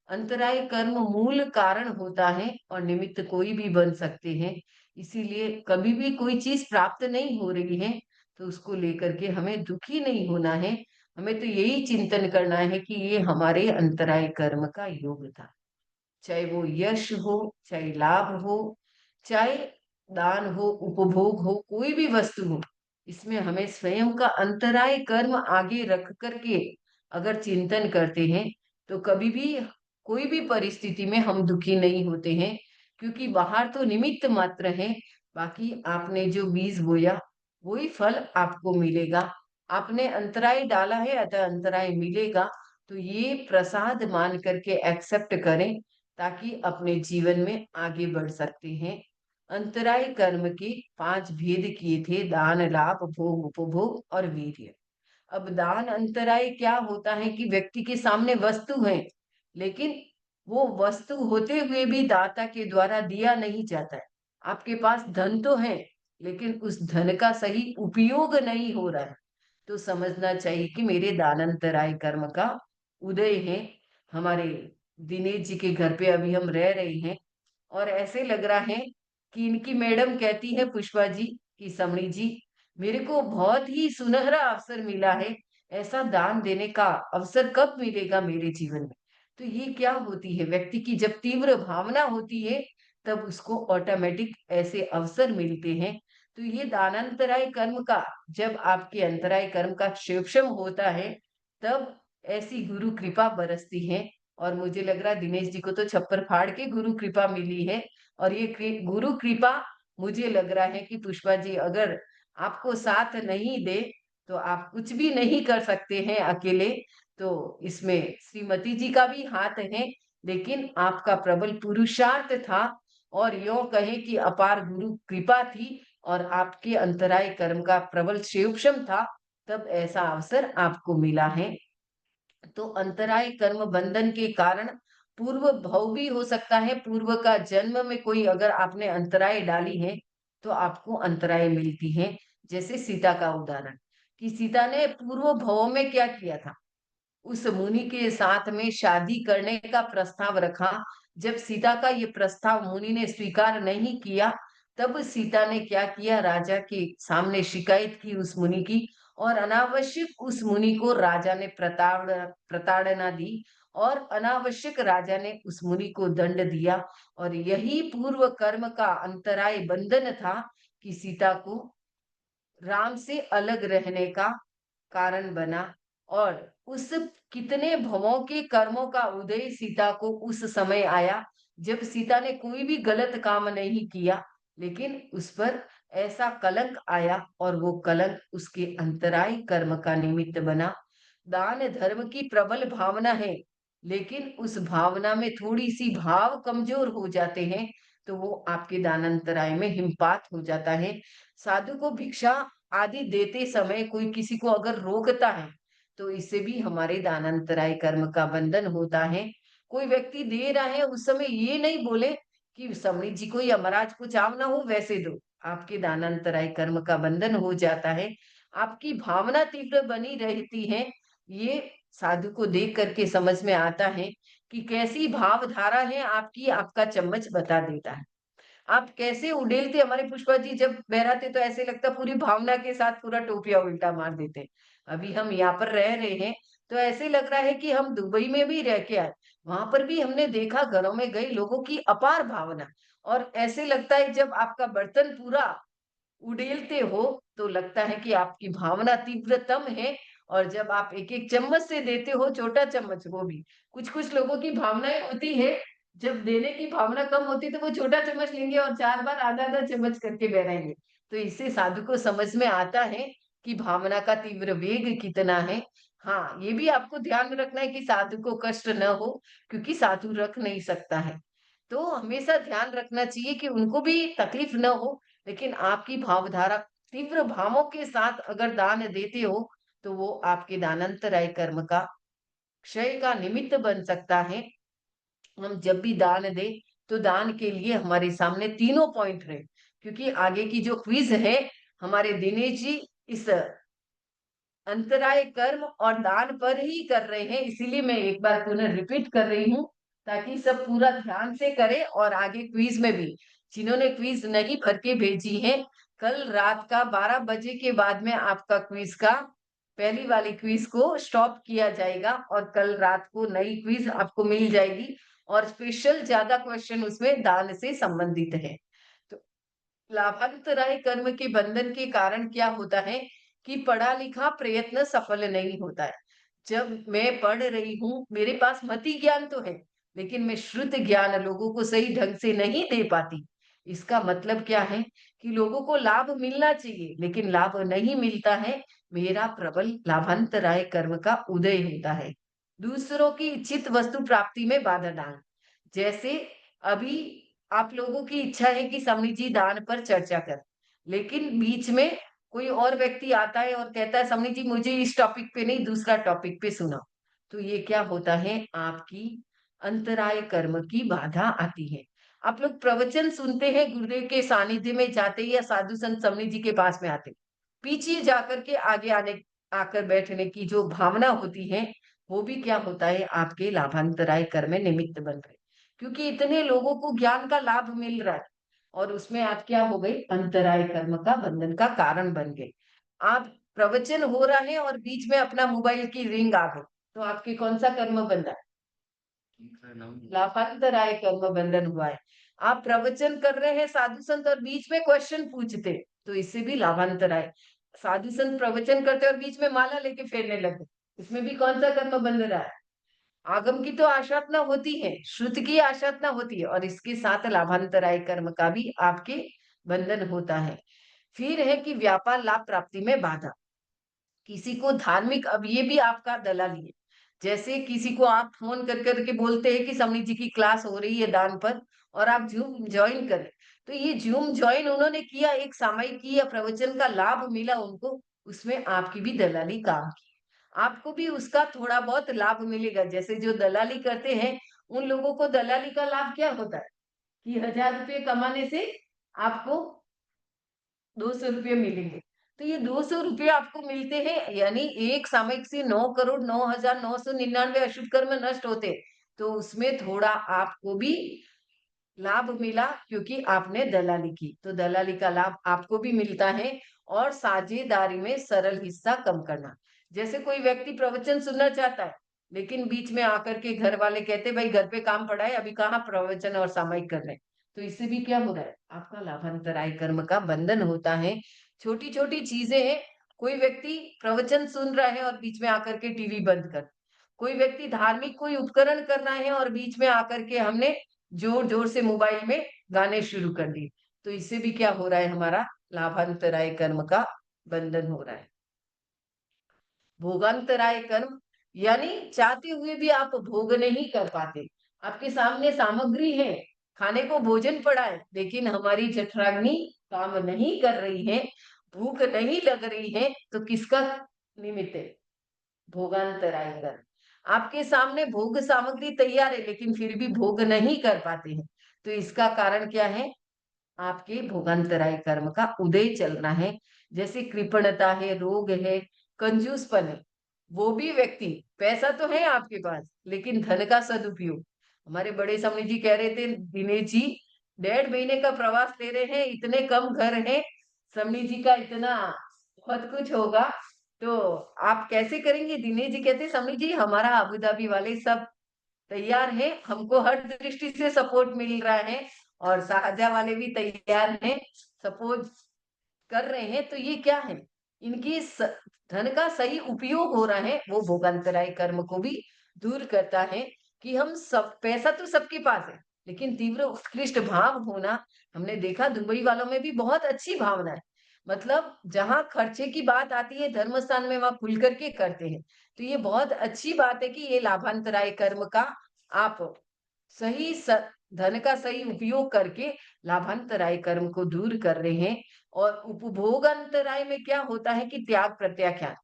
Speaker 3: अंतराय कर्म मूल कारण होता है और निमित्त कोई भी बन सकते हैं। इसीलिए कभी भी कोई चीज प्राप्त नहीं हो रही है तो उसको लेकर के हमें दुखी नहीं होना है। हमें तो यही चिंतन करना है कि ये हमारे अंतराय कर्म का योग था। चाहे वो यश हो, चाहे लाभ हो, चाहे दान हो, उपभोग हो, कोई भी वस्तु हो, इसमें हमें स्वयं का अंतराय कर्म आगे रख करके अगर चिंतन करते हैं तो कभी भी कोई भी परिस्थिति में हम दुखी नहीं होते हैं, क्योंकि बाहर तो निमित्त मात्र है। बाकी आपने जो बीज बोया वही फल आपको मिलेगा। आपने अंतराय डाला है अतः अंतराय मिलेगा। तो ये प्रसाद मान करके एक्सेप्ट करें ताकि अपने जीवन में आगे बढ़ सकते हैं। अंतराय कर्म के 5 भेद किए थे: दान, लाभ, भोग, उपभोग और वीर्य। अब दान अंतराय क्या होता है कि व्यक्ति के सामने वस्तु है, लेकिन वो वस्तु होते हुए भी दाता के द्वारा दिया नहीं जाता है। आपके पास धन तो है, लेकिन उस धन का सही उपयोग नहीं हो रहा है, तो समझना चाहिए कि मेरे दानांतराय कर्म का उदय है। हमारे दिनेश जी के घर पे अभी हम रह रहे हैं और ऐसे लग रहा है कि इनकी मैडम कहती है पुष्पा जी की समणी जी, मेरे को बहुत ही सुनहरा अवसर मिला है, ऐसा दान देने का अवसर कब मिलेगा मेरे जीवन में। तो ये क्या होती है, व्यक्ति की जब तीव्र भावना होती है तब उसको ऑटोमेटिक ऐसे अवसर मिलते हैं। तो ये दानांतराय कर्म का, जब आपके अंतराय कर्म का क्षेपशम होता है तब ऐसी गुरु कृपा बरसती है। और मुझे लग रहा है दिनेश जी को तो छप्पर फाड़ के गुरु कृपा मिली है। और ये गुरु कृपा, मुझे लग रहा है कि पुष्पा जी अगर आपको साथ नहीं दे तो आप कुछ भी नहीं कर सकते हैं अकेले। तो इसमें श्रीमती जी का भी हाथ है, लेकिन आपका प्रबल पुरुषार्थ था और यूं कहें कि अपार गुरु कृपा थी और आपके अंतराय कर्म का प्रबल क्षेपशम था, तब ऐसा अवसर आपको मिला है। तो अंतराय कर्म बंधन के कारण पूर्व भव भी हो सकता है। पूर्व का जन्म में कोई अगर आपने अंतराय डाली है तो आपको अंतराय मिलती है। जैसे सीता का उदाहरण, कि सीता ने पूर्व भव में क्या किया था, उस मुनि के साथ में शादी करने का प्रस्ताव रखा। जब सीता का ये प्रस्ताव मुनि ने स्वीकार नहीं किया, तब सीता ने क्या किया, राजा के सामने शिकायत की उस मुनि की और अनावश्यक उस मुनि को राजा ने प्रताड़ना दी और अनावश्यक राजा ने उस मुनि को दंड दिया। और यही पूर्व कर्म का अंतराय बंधन था कि सीता को राम से अलग रहने का कारण बना। और उस कितने भवों के कर्मों का उदय सीता को उस समय आया जब सीता ने कोई भी गलत काम नहीं किया, लेकिन उस पर ऐसा कलंक आया और वो कलंक उसके अंतराय कर्म का निमित्त बना। दान धर्म की प्रबल भावना है, लेकिन उस भावना में थोड़ी सी भाव कमजोर हो जाते हैं तो वो आपके दानांतराय में हिमपात हो जाता है। साधु को भिक्षा आदि देते समय कोई किसी को अगर रोकता है, तो इससे भी हमारे दानांतराय कर्म का बंधन होता है। कोई व्यक्ति दे रहा है, उस समय ये नहीं बोले कि समणी जी को या महाराज को चाव ना हो वैसे दो। आपके दानांतराय कर्म का बंधन हो जाता है। आपकी भावना तीव्र बनी रहती है। ये साधु को देख करके समझ में आता है कि कैसी भावधारा है आपकी, आपका चम्मच बता देता है। आप कैसे उड़ेलते हमारे पुष्पा जी जब बहराते तो ऐसे लगता पूरी भावना के साथ पूरा टोपिया उल्टा मार देते। अभी हम यहाँ पर रह रहे हैं तो ऐसे लग रहा है कि हम दुबई में भी रह के आए। वहां पर भी हमने देखा घरों में गए लोगों की अपार भावना, और ऐसे लगता है जब आपका बर्तन पूरा उड़ेलते हो तो लगता है कि आपकी भावना तीव्रतम है। और जब आप एक एक चम्मच से देते हो, छोटा चम्मच वो भी, कुछ कुछ लोगों की भावनाएं होती है, जब देने की भावना कम होती है तो वो छोटा चम्मच लेंगे और 4 बार आधा आधा चम्मच करके बहराएंगे। तो इससे साधु को समझ में आता है कि भावना का तीव्र वेग कितना है। हाँ, ये भी आपको ध्यान रखना है कि साधु को कष्ट न हो, क्योंकि साधु रख नहीं सकता है। तो हमेशा ध्यान रखना चाहिए कि उनको भी तकलीफ न हो, लेकिन आपकी भावधारा तीव्र भावों के साथ अगर दान देते हो, तो वो आपके दानांतराय कर्म का क्षय का निमित्त बन सकता है। हम जब भी दान दें, तो दान के लिए हमारे सामने तीनों पॉइंट रहे, क्योंकि आगे की जो क्विज है हमारे दिनेश जी इस अंतराय कर्म और दान पर ही कर रहे हैं, इसीलिए मैं एक बार पुनः रिपीट कर रही हूँ ताकि सब पूरा ध्यान से करें। और आगे क्विज में भी जिन्होंने क्विज नहीं भर के भेजी है, कल रात का 12 बजे के बाद में आपका क्विज का पहली वाली क्विज को स्टॉप किया जाएगा और कल रात को नई क्विज आपको मिल जाएगी, और स्पेशल ज्यादा क्वेश्चन उसमें दान से संबंधित है। तो लाभांतराय कर्म के बंधन के कारण क्या होता है कि पढ़ा लिखा प्रयत्न सफल नहीं होता है। जब मैं पढ़ रही हूँ, मेरे पास मति ज्ञान तो है, लेकिन मैं श्रुत ज्ञान लोगों को सही ढंग से नहीं दे पाती। इसका मतलब क्या है कि लोगों को लाभ मिलना चाहिए, लेकिन लाभ नहीं मिलता है। मेरा प्रबल लाभांतराय कर्म का उदय होता है। दूसरों की इच्छित वस्तु प्राप्ति में बाधा डाल, जैसे अभी आप लोगों की इच्छा है कि स्वामी जी दान पर चर्चा कर, लेकिन बीच में कोई और व्यक्ति आता है और कहता है स्वामी जी मुझे इस टॉपिक पे नहीं दूसरा टॉपिक पे सुनाओ। तो ये क्या होता है, आपकी अंतराय कर्म की बाधा आती है। आप लोग प्रवचन सुनते हैं, गुरुदेव के सानिध्य में जाते या साधु संत स्वामी जी के पास में आते, पीछे जाकर के आगे आने आकर बैठने की जो भावना होती है, वो भी क्या होता है आपके लाभांतराय कर्म में निमित्त बन रहे, क्योंकि इतने लोगों को ज्ञान का लाभ मिल रहा है और उसमें आप क्या हो गई, अंतराय कर्म का बंधन का कारण बन गए। आप प्रवचन हो रहा है और बीच में अपना मोबाइल की रिंग आ गई, तो आपके कौन सा कर्म बंधा है, लाभांतराय कर्म बंधन हुआ है। आप प्रवचन कर रहे हैं साधु संत और बीच में क्वेश्चन पूछते, तो इससे भी लाभांतराय। साधु संत प्रवचन करते और बीच में माला लेके फेरने लगे, इसमें भी कौन सा कर्म बंध रहा है। आगम की तो आशातना होती है, श्रुत की आशातना होती है, और इसके साथ लाभांतराय कर्म का भी आपके बंधन होता है। फिर है कि व्यापार लाभ प्राप्ति में बाधा, किसी को धार्मिक, अब ये भी आपका दलाली है। जैसे किसी को आप फोन कर करके बोलते हैं कि स्वामी जी की क्लास हो रही है दान पर, और आप जूम ज्वाइन करें, तो ये जूम ज्वाइन उन्होंने किया, एक सामयिक की या प्रवचन का लाभ मिला उनको, उसमें आपकी भी दलाली काम की, आपको भी उसका थोड़ा बहुत लाभ मिलेगा। जैसे जो दलाली करते हैं उन लोगों को दलाली का लाभ क्या होता है कि 1000 रुपये कमाने से आपको 200 रुपये मिलेंगे। तो ये 200 रुपये आपको मिलते हैं, यानी एक सामयिक से 9,09,999 अशुभ कर्म नष्ट होते, तो उसमें थोड़ा आपको भी लाभ मिला, क्योंकि आपने दलाली की, तो दलाली का लाभ आपको भी मिलता है। और साझेदारी में सरल हिस्सा कम करना, जैसे कोई व्यक्ति प्रवचन सुनना चाहता है, लेकिन बीच में आकर के घर वाले कहते भाई घर पे काम पड़ा है, अभी कहाँ प्रवचन और सामयिक कर रहे हैं, तो इससे भी क्या हो रहा है, आपका लाभांतराय कर्म का बंधन होता है। छोटी छोटी चीजें हैं, कोई व्यक्ति प्रवचन सुन रहा है और बीच में आकर के टीवी बंद कर, कोई व्यक्ति धार्मिक कोई उपकरण कर रहा है और बीच में आकर के हमने जोर जोर से मोबाइल में गाने शुरू कर दिए, तो इससे भी क्या हो रहा है, हमारा लाभांतराय कर्म का बंधन हो रहा है। भोगांतराय कर्म, यानी चाहते हुए भी आप भोग नहीं कर पाते, आपके सामने सामग्री है, खाने को भोजन पड़ा है, लेकिन हमारी जठराग्नि काम नहीं कर रही है, भूख नहीं लग रही है तो किसका निमित्त है? भोगांतराय कर्म। आपके सामने भोग सामग्री तैयार है लेकिन फिर भी भोग नहीं कर पाते हैं, तो इसका कारण क्या है? आपके भोगांतराय कर्म का उदय चलना है। जैसे कृपणता है, रोग है, कंजूसपन है। वो भी व्यक्ति, पैसा तो है आपके पास लेकिन धन का सदुपयोग। हमारे बड़े स्वामी जी कह रहे थे, दिनेश जी 1.5 महीने का प्रवास ले रहे हैं, इतने कम घर है, स्वामी जी का इतना बहुत कुछ होगा, तो आप कैसे करेंगे? दिनेश जी कहते, स्वामी जी हमारा अबू धाबी वाले सब तैयार है, हमको हर दृष्टि से सपोर्ट मिल रहा है और शाहजहां वाले भी तैयार हैं, सपोर्ट कर रहे हैं। तो ये क्या है? इनकी धन का सही उपयोग हो रहा है, वो भोगांतराय कर्म को भी दूर करता है। कि हम सब, पैसा तो सबके पास है लेकिन तीव्र उत्कृष्ट भाव होना, हमने देखा दुबई वालों में भी बहुत अच्छी भावना है। मतलब जहां खर्चे की बात आती है धर्म स्थान में, वहां खुल करके करते हैं। तो ये बहुत अच्छी बात है कि ये लाभांतराय कर्म का आप सही धन का सही उपयोग करके लाभांतराय कर्म को दूर कर रहे हैं। और उपभोग अंतराय में क्या होता है कि त्याग प्रत्याख्यान।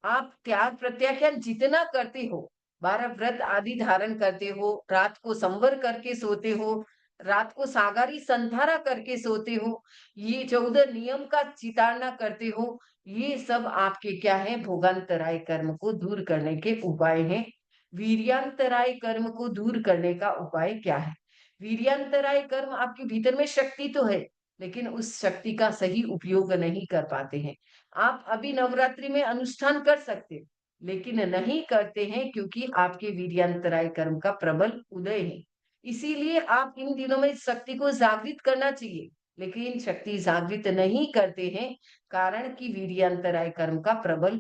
Speaker 3: आप त्याग प्रत्याख्यान जितना करते हो, 12 व्रत आदि धारण करते हो, रात को संवर करके सोते हो, रात को सागारी संधारा करके सोते हो, ये 14 नियम का चितारना करते हो, ये सब आपके क्या है? भोगांतराय कर्म को दूर करने के उपाय हैं। वीर्यांतराय कर्म को दूर करने का उपाय क्या है? वीर्यांतराय कर्म, आपके भीतर में शक्ति तो है लेकिन उस शक्ति का सही उपयोग नहीं कर पाते हैं। आप अभी नवरात्रि में अनुष्ठान कर सकते हैं लेकिन नहीं करते हैं क्योंकि आपके वीर्यांतराय कर्म का प्रबल उदय है। इसीलिए आप इन दिनों में शक्ति को जागृत करना चाहिए लेकिन शक्ति जागृत नहीं करते हैं, कारण कि वीर्यांतराय कर्म का प्रबल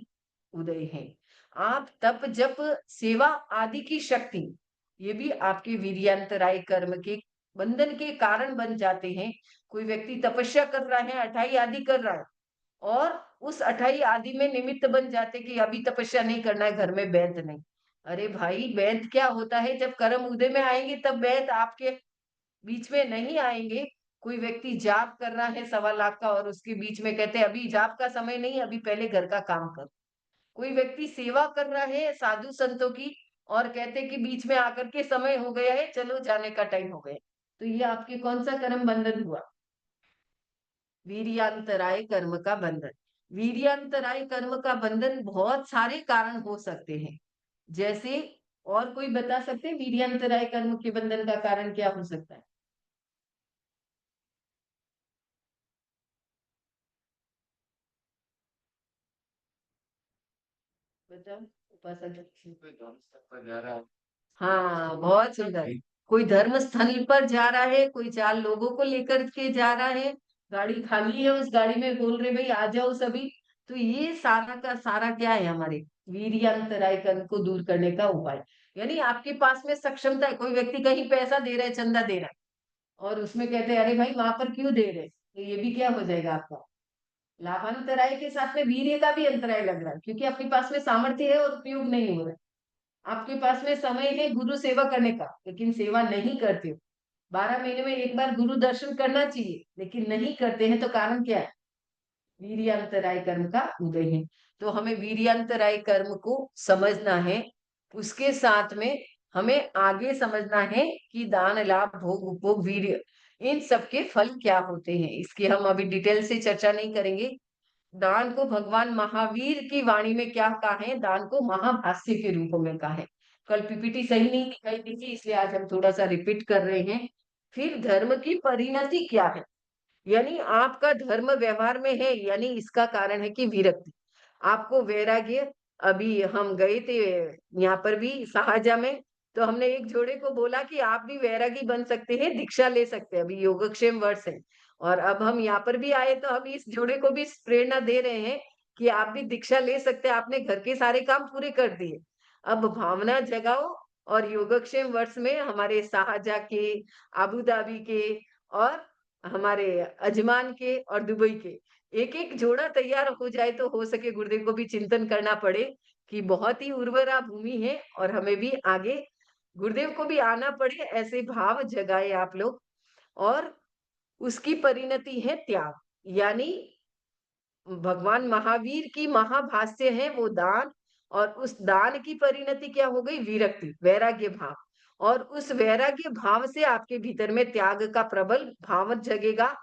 Speaker 3: उदय है। आप तप जप सेवा आदि की शक्ति, ये भी आपके वीर्यांतराय कर्म के बंधन के कारण बन जाते हैं। कोई व्यक्ति तपस्या कर रहा है, अठाई आदि कर रहा है और उस अठाई आदि में निमित्त बन जाते कि अभी तपस्या नहीं करना है, घर में बैत नहीं। अरे भाई, बैत क्या होता है? जब कर्म उदय में आएंगे तब बैत आपके बीच में नहीं आएंगे। कोई व्यक्ति जाप कर रहा है 1.25 लाख का और उसके बीच में कहते हैं अभी जाप का समय नहीं, अभी पहले घर का काम कर। कोई व्यक्ति सेवा कर रहा है साधु संतों की और कहते कि बीच में आकर के समय हो गया है, चलो जाने का टाइम हो गया। तो ये आपके कौन सा कर्म बंधन हुआ? वीर्यांतराय कर्म का बंधन। वीर्यांतराय कर्म का बंधन बहुत सारे कारण हो सकते हैं। जैसे, और कोई बता सकते हैं वीर्यांतराय कर्म के बंधन का कारण क्या हो सकता है? बताओ। उपासक। हाँ, बहुत सुंदर। कोई धर्म स्थल पर जा रहा है, कोई 4 लोगों को लेकर के जा रहा है, गाड़ी खाली है, उस गाड़ी में बोल रहे भाई आ जाओ सभी। तो ये सारा का सारा क्या है? हमारे वीर्यांतराय कर्म को दूर करने का उपाय। यानी आपके पास में सक्षमता है। कोई व्यक्ति कहीं पैसा दे रहा है, चंदा दे रहा है और उसमें कहते हैं अरे भाई वहां पर क्यों दे रहे? तो ये भी क्या हो जाएगा आपका? लाभांतराय के साथ में वीर्य का भी अंतराय लग रहा है क्योंकि आपके पास में सामर्थ्य है और उपयोग नहीं हो रहा है। आपके पास में समय है गुरु सेवा करने का लेकिन सेवा नहीं करते हो। 12 महीने में एक बार गुरु दर्शन करना चाहिए लेकिन नहीं करते हैं, तो कारण क्या है? वीर्यांतराय कर्म का उदय है। तो हमें वीर्यांतराय कर्म को समझना है। उसके साथ में हमें आगे समझना है कि दान लाभ भोग उपभोग वीर्य, इन सबके फल क्या होते हैं। इसकी हम अभी डिटेल से चर्चा नहीं करेंगे। दान को भगवान महावीर की वाणी में क्या कहा है? दान को महाभाष्य के रूप में कहा है। कल पीपीटी सही नहीं दिखाई दी थी इसलिए आज हम थोड़ा सा रिपीट कर रहे हैं। फिर धर्म की परिणति क्या है? यानी आपका धर्म व्यवहार में है, यानी इसका कारण है कि विरक्ति, आपको वैराग्य। अभी हम गए थे यहाँ पर भी शाहजहाँ में, तो हमने एक जोड़े को बोला कि आप भी वैरागी बन सकते हैं, दीक्षा ले सकते हैं। अभी योगक्षेम वर्ष है और अब हम यहाँ पर भी आए तो हम इस जोड़े को भी प्रेरणा दे रहे हैं कि आप भी दीक्षा ले सकते हैं। आपने घर के सारे काम पूरे कर दिए, अब भावना जगाओ और योगक्षेम वर्ष में हमारे शाहजहाँ के, अबू धाबी के और हमारे अजमान के और दुबई के एक-एक जोड़ा तैयार हो जाए तो हो सके गुरुदेव को भी चिंतन करना पड़े कि बहुत ही उर्वरा भूमि है और हमें भी आगे गुरुदेव को भी आना पड़े, ऐसे भाव जगाए आप लोग। और उसकी परिणति है त्याग। यानी
Speaker 4: भगवान महावीर की महाभाष्य है वो दान, और उस दान की परिणति क्या हो गई? विरक्ति, वैराग्य भाव। और उस वैराग्य भाव से आपके भीतर में त्याग का प्रबल भाव जगेगा।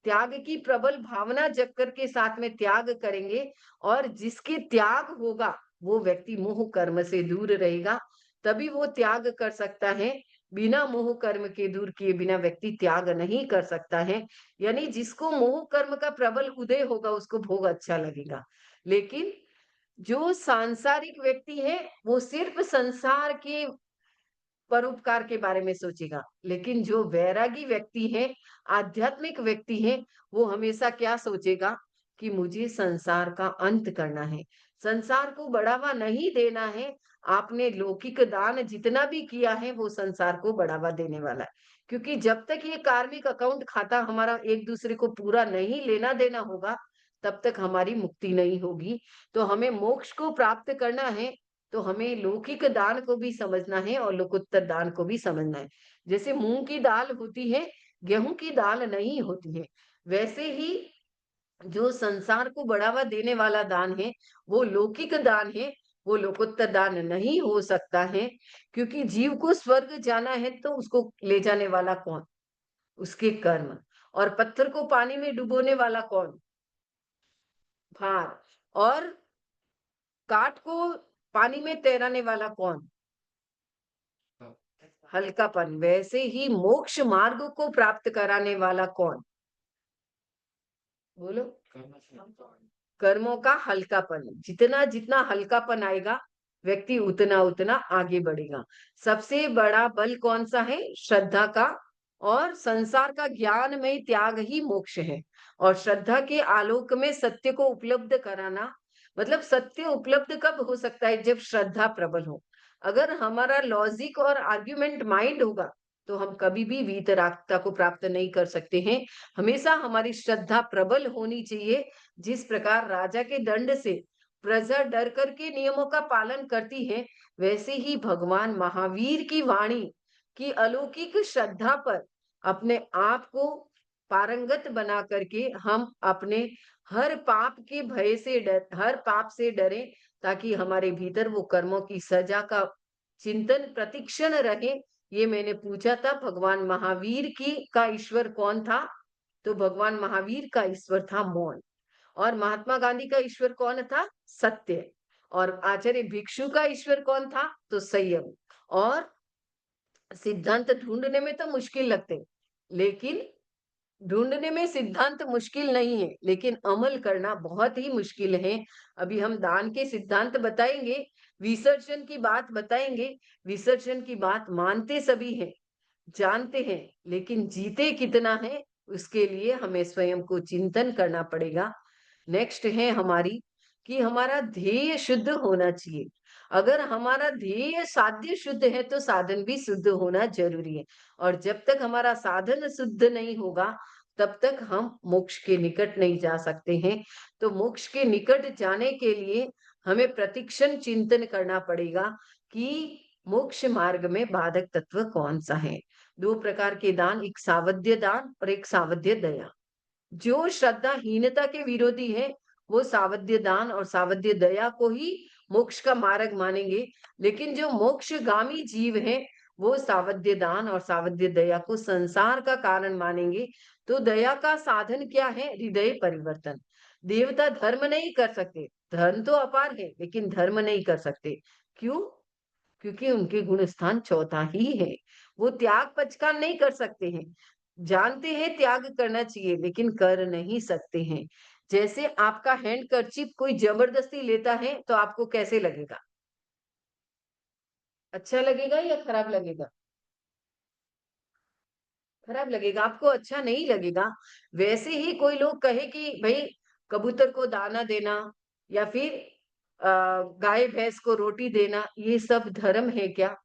Speaker 4: त्याग की प्रबल भावना जग कर के साथ में त्याग करेंगे, और जिसके त्याग होगा वो व्यक्ति मोह कर्म से दूर रहेगा, तभी वो त्याग कर सकता है। बिना मोह कर्म के दूर किए बिना व्यक्ति त्याग नहीं कर सकता है। यानी जिसको मोह कर्म का प्रबल उदय होगा उसको भोग अच्छा लगेगा। लेकिन जो सांसारिक व्यक्ति है वो सिर्फ संसार के परोपकार के बारे में सोचेगा। लेकिन जो वैरागी व्यक्ति है, आध्यात्मिक व्यक्ति है, वो हमेशा क्या सोचेगा कि मुझे संसार का अंत करना है, संसार को बढ़ावा नहीं देना है। आपने लौकिक दान जितना भी किया है वो संसार को बढ़ावा देने वाला है। क्योंकि जब तक ये कार्मिक अकाउंट खाता हमारा एक दूसरे को पूरा नहीं लेना देना होगा, तब तक हमारी मुक्ति नहीं होगी। तो हमें मोक्ष को प्राप्त करना है, तो हमें लौकिक दान को भी समझना है और लोकोत्तर दान को भी समझना है। जैसे मूंग की दाल होती है, गेहूं की दाल नहीं होती है, वैसे ही जो संसार को बढ़ावा देने वाला दान है वो लौकिक दान है, वो लोकोत्तर दान नहीं हो सकता है। क्योंकि जीव को स्वर्ग जाना है तो उसको ले जाने वाला कौन? उसके कर्म। और पत्थर को पानी में डुबोने वाला कौन? भार। और काठ को पानी में तैराने वाला कौन? हल्कापन। वैसे ही मोक्ष मार्ग को प्राप्त कराने वाला कौन? बोलो। कर्मों का हल्कापन। जितना जितना हल्कापन आएगा व्यक्ति उतना उतना आगे बढ़ेगा। सबसे बड़ा बल कौन सा है? श्रद्धा का। और संसार का ज्ञान में त्याग ही मोक्ष है। और श्रद्धा के आलोक में सत्य को उपलब्ध कराना, मतलब सत्य उपलब्ध कब हो सकता है? जब श्रद्धा प्रबल हो। अगर हमारा लॉजिक और आर्ग्यूमेंट माइंड होगा तो हम कभी भी वीतरागता को प्राप्त नहीं कर सकते हैं। हमेशा हमारी श्रद्धा प्रबल होनी चाहिए। जिस प्रकार राजा के दंड से प्रजा डर करके नियमों का पालन करती है, वैसे ही भगवान महावीर की वाणी की अलौकिक श्रद्धा पर अपने आप को पारंगत बना करके हम अपने हर पाप के भय से हर पाप से डरे, ताकि हमारे भीतर वो कर्मों की सजा का चिंतन प्रतिक्षण रहे। ये मैंने पूछा था भगवान महावीर की का ईश्वर कौन था? तो भगवान महावीर का ईश्वर था मौन। और महात्मा गांधी का ईश्वर कौन था? सत्य। और आचार्य भिक्षु का ईश्वर कौन था? तो संयम। और सिद्धांत ढूंढने में तो मुश्किल लगते, लेकिन ढूंढने में सिद्धांत मुश्किल नहीं है, लेकिन अमल करना बहुत ही मुश्किल है। अभी हम दान के सिद्धांत बताएंगे, विसर्जन की बात बताएंगे। विसर्जन की बात मानते सभी हैं, जानते हैं, लेकिन जीते कितना है उसके लिए हमें स्वयं को चिंतन करना पड़ेगा। नेक्स्ट है हमारी कि हमारा ध्येय शुद्ध होना चाहिए। अगर हमारा ध्येय साध्य शुद्ध है तो साधन भी शुद्ध होना जरूरी है। और जब तक हमारा साधन शुद्ध नहीं होगा तब तक हम मोक्ष के निकट नहीं जा सकते हैं। तो मोक्ष के निकट जाने के लिए हमें प्रतिक्षण चिंतन करना पड़ेगा कि मोक्ष मार्ग में बाधक तत्व कौन सा है। दो प्रकार के दान, एक सावध्य दान और एक सावध्य दया। जो श्रद्धाहीनता के विरोधी है वो सावध्य दान और सावध्य दया को ही मोक्ष का मार्ग मानेंगे। लेकिन जो मोक्षगामी जीव है वो सावध्य दान और सावध्य दया को संसार का कारण मानेंगे। तो दया का साधन क्या है? हृदय परिवर्तन। देवता धर्म नहीं कर सकते, धर्म तो अपार है लेकिन धर्म नहीं कर सकते। क्यों? क्योंकि उनके गुण स्थान चौथा ही है। वो त्याग पचकान नहीं कर सकते हैं। जानते हैं त्याग करना चाहिए लेकिन कर नहीं सकते हैं। जैसे आपका हैंड कर्चीफ कोई जबरदस्ती लेता है तो आपको कैसे लगेगा? अच्छा लगेगा या खराब लगेगा? खराब लगेगा, आपको अच्छा नहीं लगेगा। वैसे ही कोई लोग कहे कि भाई कबूतर को दाना देना या फिर गाय भैंस को रोटी देना, ये सब धर्म है क्या?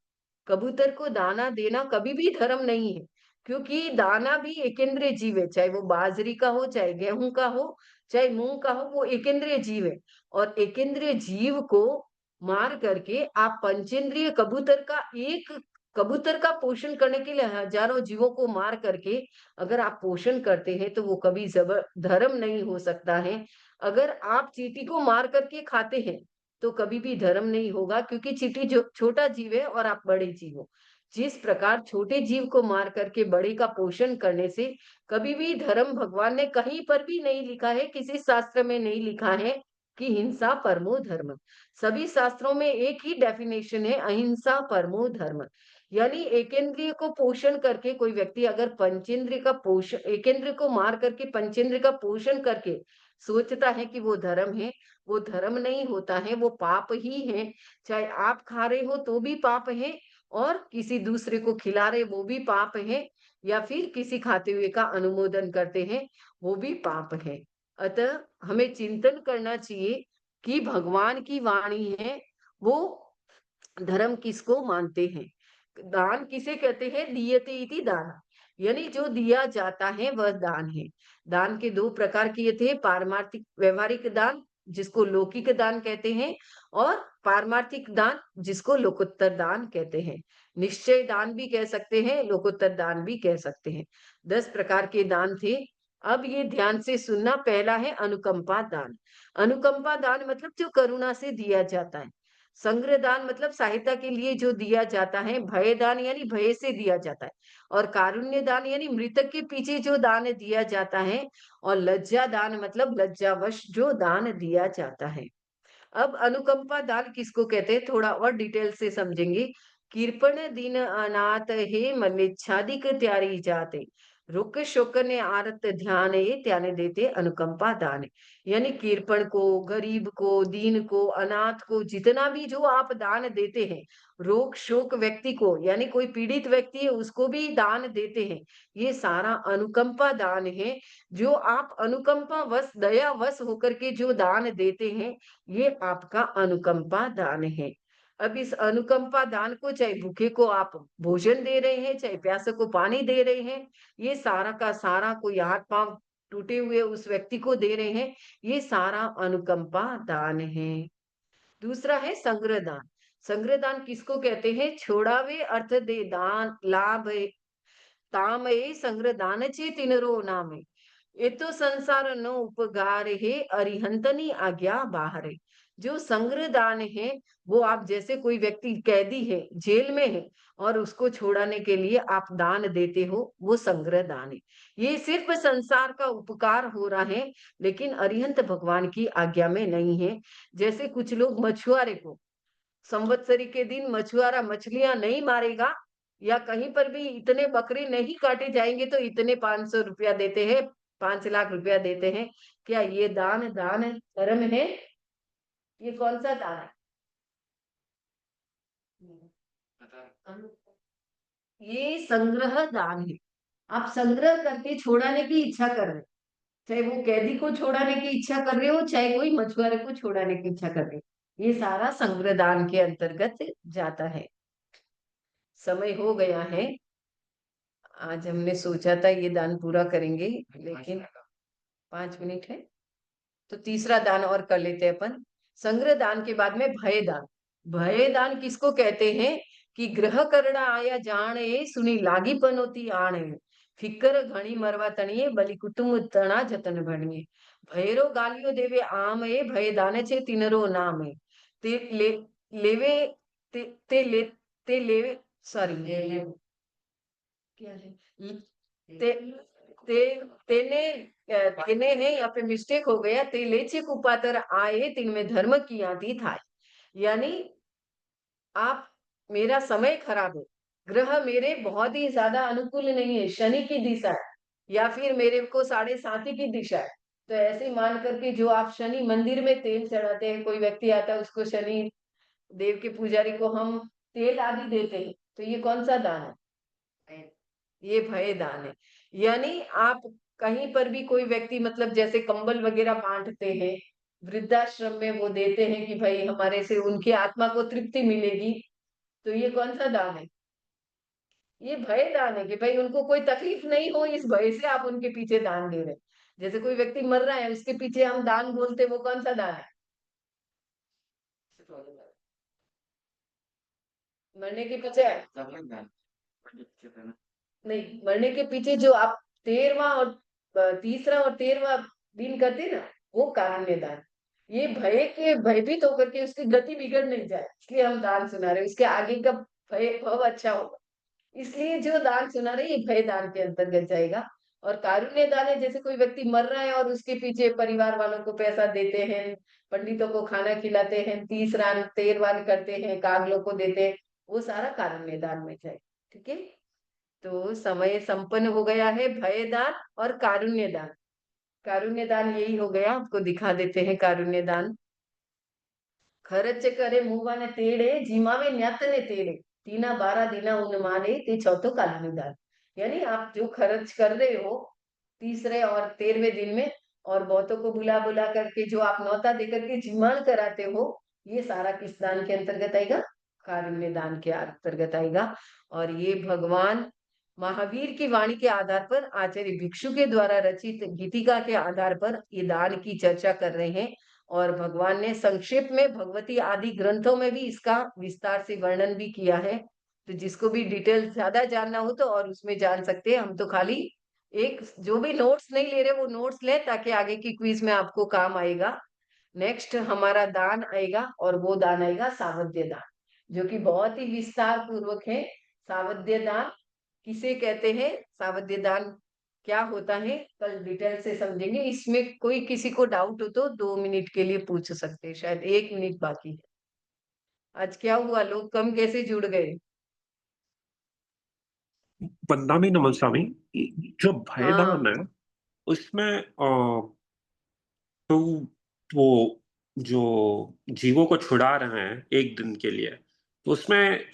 Speaker 4: कबूतर को दाना देना कभी भी धर्म नहीं है। क्योंकि दाना भी एकेंद्रीय जीव है, चाहे वो बाजरी का हो, चाहे गेहूं का हो, चाहे मूंग का हो, वो एकेंद्रीय जीव है। और एकेंद्रीय जीव को मार करके आप पंचेंद्रिय कबूतर का, एक कबूतर का पोषण करने के लिए हजारों जीवों को मार करके अगर आप पोषण करते हैं तो वो कभी जबर धर्म नहीं हो सकता है। अगर आप चींटी को मार करके खाते हैं तो कभी भी धर्म नहीं होगा, क्योंकि चींटी जो छोटा जीव है और आप बड़े जीव हो। जिस प्रकार छोटे जीव को मार करके बड़े का पोषण करने से कभी भी धर्म भगवान ने कहीं पर भी नहीं लिखा है, किसी शास्त्र में नहीं लिखा है कि हिंसा परमो धर्म। सभी शास्त्रों में एक ही डेफिनेशन है, अहिंसा परमो धर्म। यानी एकेंद्रिय को पोषण करके कोई व्यक्ति अगर पंचेंद्रिय का पोषण, एकेंद्रिय को मार करके पंचेंद्रिय का पोषण करके सोचता है कि वो धर्म है, वो धर्म नहीं होता है, वो पाप ही है। चाहे आप खा रहे हो तो भी पाप है, और किसी दूसरे को खिला रहे वो भी पाप है, या फिर किसी खाते हुए का अनुमोदन करते हैं वो भी पाप है। अतः हमें चिंतन करना चाहिए कि भगवान की वाणी है, वो धर्म किसको मानते हैं। दान किसे कहते हैं? दीयते इति दान, यानी जो दिया जाता है वह दान है। दान के दो प्रकार किए थे, पारमार्थिक व्यवहारिक दान जिसको लौकिक दान कहते हैं, और पारमार्थिक दान जिसको लोकोत्तर दान कहते हैं। निश्चय दान भी कह सकते हैं, लोकोत्तर दान भी कह सकते हैं। 10 प्रकार के दान थे। अब ये ध्यान से सुनना। पहला है अनुकंपा दान। अनुकंपा दान मतलब जो करुणा से दिया जाता है। संग्रह दान मतलब सहायता के लिए जो दिया जाता है। भय दान यानी भय से दिया जाता है। और कारुण्य दान यानी मृतक के पीछे जो दान दिया जाता है। और लज्जा दान मतलब लज्जावश जो दान दिया जाता है। अब अनुकंपा दान किसको कहते हैं थोड़ा और डिटेल से समझेंगे। कृपण दीन अनाथ हे मलेच्छादिक त्यारी जाते, रुक शोक ने आरत ध्यान ये त्याने देते अनुकंपा दान। यानी कृपण को, गरीब को, दीन को, अनाथ को, जितना भी जो आप दान देते हैं, रोग शोक व्यक्ति को यानी कोई पीड़ित व्यक्ति है उसको भी दान देते हैं, ये सारा अनुकंपा दान है। जो आप अनुकंपा वश, दया वश होकर के जो दान देते हैं, ये आपका अनुकंपा दान है। अब इस अनुकंपा दान को, चाहे भूखे को आप भोजन दे रहे हैं, चाहे प्यासे को पानी दे रहे हैं, ये सारा का सारा, कोई हाथ पांव टूटे हुए उस व्यक्ति को दे रहे हैं, ये सारा अनुकंपा दान है। दूसरा है संग्रह दान। संग्रह दान किसको कहते हैं? छोड़ावे अर्थ दे दान लाभ तामये संग्रह दान चे तिनरो नामे, ये तो संसार नो उपगार है अरिहंतनी आज्ञा बाहर है। जो संग्रह दान है वो आप, जैसे कोई व्यक्ति कैदी है, जेल में है, और उसको छोड़ाने के लिए आप दान देते हो, वो संग्रह दान है। ये सिर्फ संसार का उपकार हो रहा है, लेकिन अरिहंत भगवान की आज्ञा में नहीं है। जैसे कुछ लोग मछुआरे को, संवत्सरी के दिन मछुआरा मछलियां नहीं मारेगा, या कहीं पर भी इतने बकरे नहीं काटे जाएंगे तो इतने 500 रुपया देते हैं, 5 लाख रुपया देते हैं। क्या ये दान दान धर्म है? ये कौन सा दान है? ये संग्रह दान है। आप संग्रह करके छोड़ाने की इच्छा कर रहे हैं, चाहे वो कैदी को छोड़ाने की इच्छा कर रहे हो, चाहे कोई मछुआरे को छोड़ाने की इच्छा कर रहे हो, ये सारा संग्रह दान के अंतर्गत जाता है। समय हो गया है। आज हमने सोचा था ये दान पूरा करेंगे, लेकिन 5 मिनट है तो तीसरा दान और कर लेते हैं अपन। संग्रह दान के बाद में भय दान। भय दान किसको कहते हैं? कि ग्रह करना आया जाने सुनी लागी पनोती आने, फिकर घणी मरवा तणिए बलि कुटुंब तना जतन भणिए, भैरो गालियो देवे आम ए भय दान छे तिनरो नाम है, ते ले लेवे ते ले ते लेवे, सॉरी क्या है, ते ते तेने तेने है, यहाँ पे मिस्टेक हो गया, ते लेचे कुपातर आए तिन में धर्म की आती था। यानी आप, मेरा समय खराब है, ग्रह मेरे बहुत ही ज्यादा अनुकूल नहीं है, शनि की दिशा है, या फिर मेरे को 7.5 की दिशा है, तो ऐसे मान करके जो आप शनि मंदिर में तेल चढ़ाते हैं, कोई व्यक्ति आता है उसको, शनि देव के पुजारी को हम तेल आदि देते हैं, तो ये कौन सा दान है? ये भय दान है। यानी आप कहीं पर भी कोई व्यक्ति, मतलब जैसे कंबल वगैरह बांटते हैं, वृद्धाश्रम में वो देते हैं कि भाई हमारे से उनकी आत्मा को तृप्ति मिलेगी, तो ये कौन सा दान है? ये भय दान है कि भाई उनको कोई तकलीफ नहीं हो, इस भय से आप उनके पीछे दान दे रहे हैं। जैसे कोई व्यक्ति मर रहा है, उसके पीछे हम दान बोलते, वो कौन सा दान है? मरने के पीछे नहीं, मरने के पीछे जो आप 13वां और तीसरा और 13वां दिन करते ना, वो कारुण्य दान। ये भय के भयभीत होकर के उसकी गति बिगड़ नहीं जाए, इसलिए हम दान सुना रहे हैं, उसके आगे का भय भव अच्छा होगा, इसलिए जो दान सुना रहे हैं, ये भय दान के अंतर्गत जाएगा। और कारुण्य दान है, जैसे कोई व्यक्ति मर रहा है और उसके पीछे परिवार वालों को पैसा देते हैं, पंडितों को खाना खिलाते हैं, 30 रान 13 वान करते हैं, कागलों को देते हैं, वो सारा कारुण्य दान में जाए। ठीक है, तो समय संपन्न हो गया है। भय दान और कारुण्य दान, कारुण्य दान यही हो गया, आपको दिखा देते हैं कारुण्य दान। खर्च करे मुंह तेड़े, जीमावे न्यत ने तेड़े, तीना 12 दिना उन माने ते चौथो कारुण्य दान। यानी आप जो खर्च कर रहे हो तीसरे और 13वें दिन में, और बहुतों को बुला बुला करके जो आप न्योता देकर के जिम्मान कराते हो, ये सारा किस दान के अंतर्गत आएगा? कारुण्य दान के अंतर्गत आएगा। और ये भगवान महावीर की वाणी के आधार पर, आचार्य भिक्षु के द्वारा रचित गीतिका के आधार पर ये दान की चर्चा कर रहे हैं। और भगवान ने संक्षेप में भगवती आदि ग्रंथों में भी इसका विस्तार से वर्णन भी किया है। तो जिसको भी डिटेल ज्यादा जानना हो तो और उसमें जान सकते हैं। हम तो खाली एक जो भी नोट्स नहीं ले रहे वो नोट्स ले, ताकि आगे की क्विज में आपको काम आएगा। नेक्स्ट हमारा दान आएगा, और वो दान आएगा सावध्य दान, जो कि बहुत ही विस्तार पूर्वक है। सावध्य दान किसे कहते हैं, सावध्य दान क्या होता है, कल डिटेल से समझेंगे। इसमें कोई किसी को डाउट हो तो 2 मिनट के लिए पूछ सकते हैं, शायद 1 मिनट बाकी है। आज क्या हुआ, लोग कम कैसे जुड़ गए?
Speaker 5: बंदामी नमन स्वामी, जो
Speaker 4: हाँ,
Speaker 5: भयदान है उसमें तो वो जो जीवों को छुड़ा रहे हैं एक दिन के लिए, तो उसमें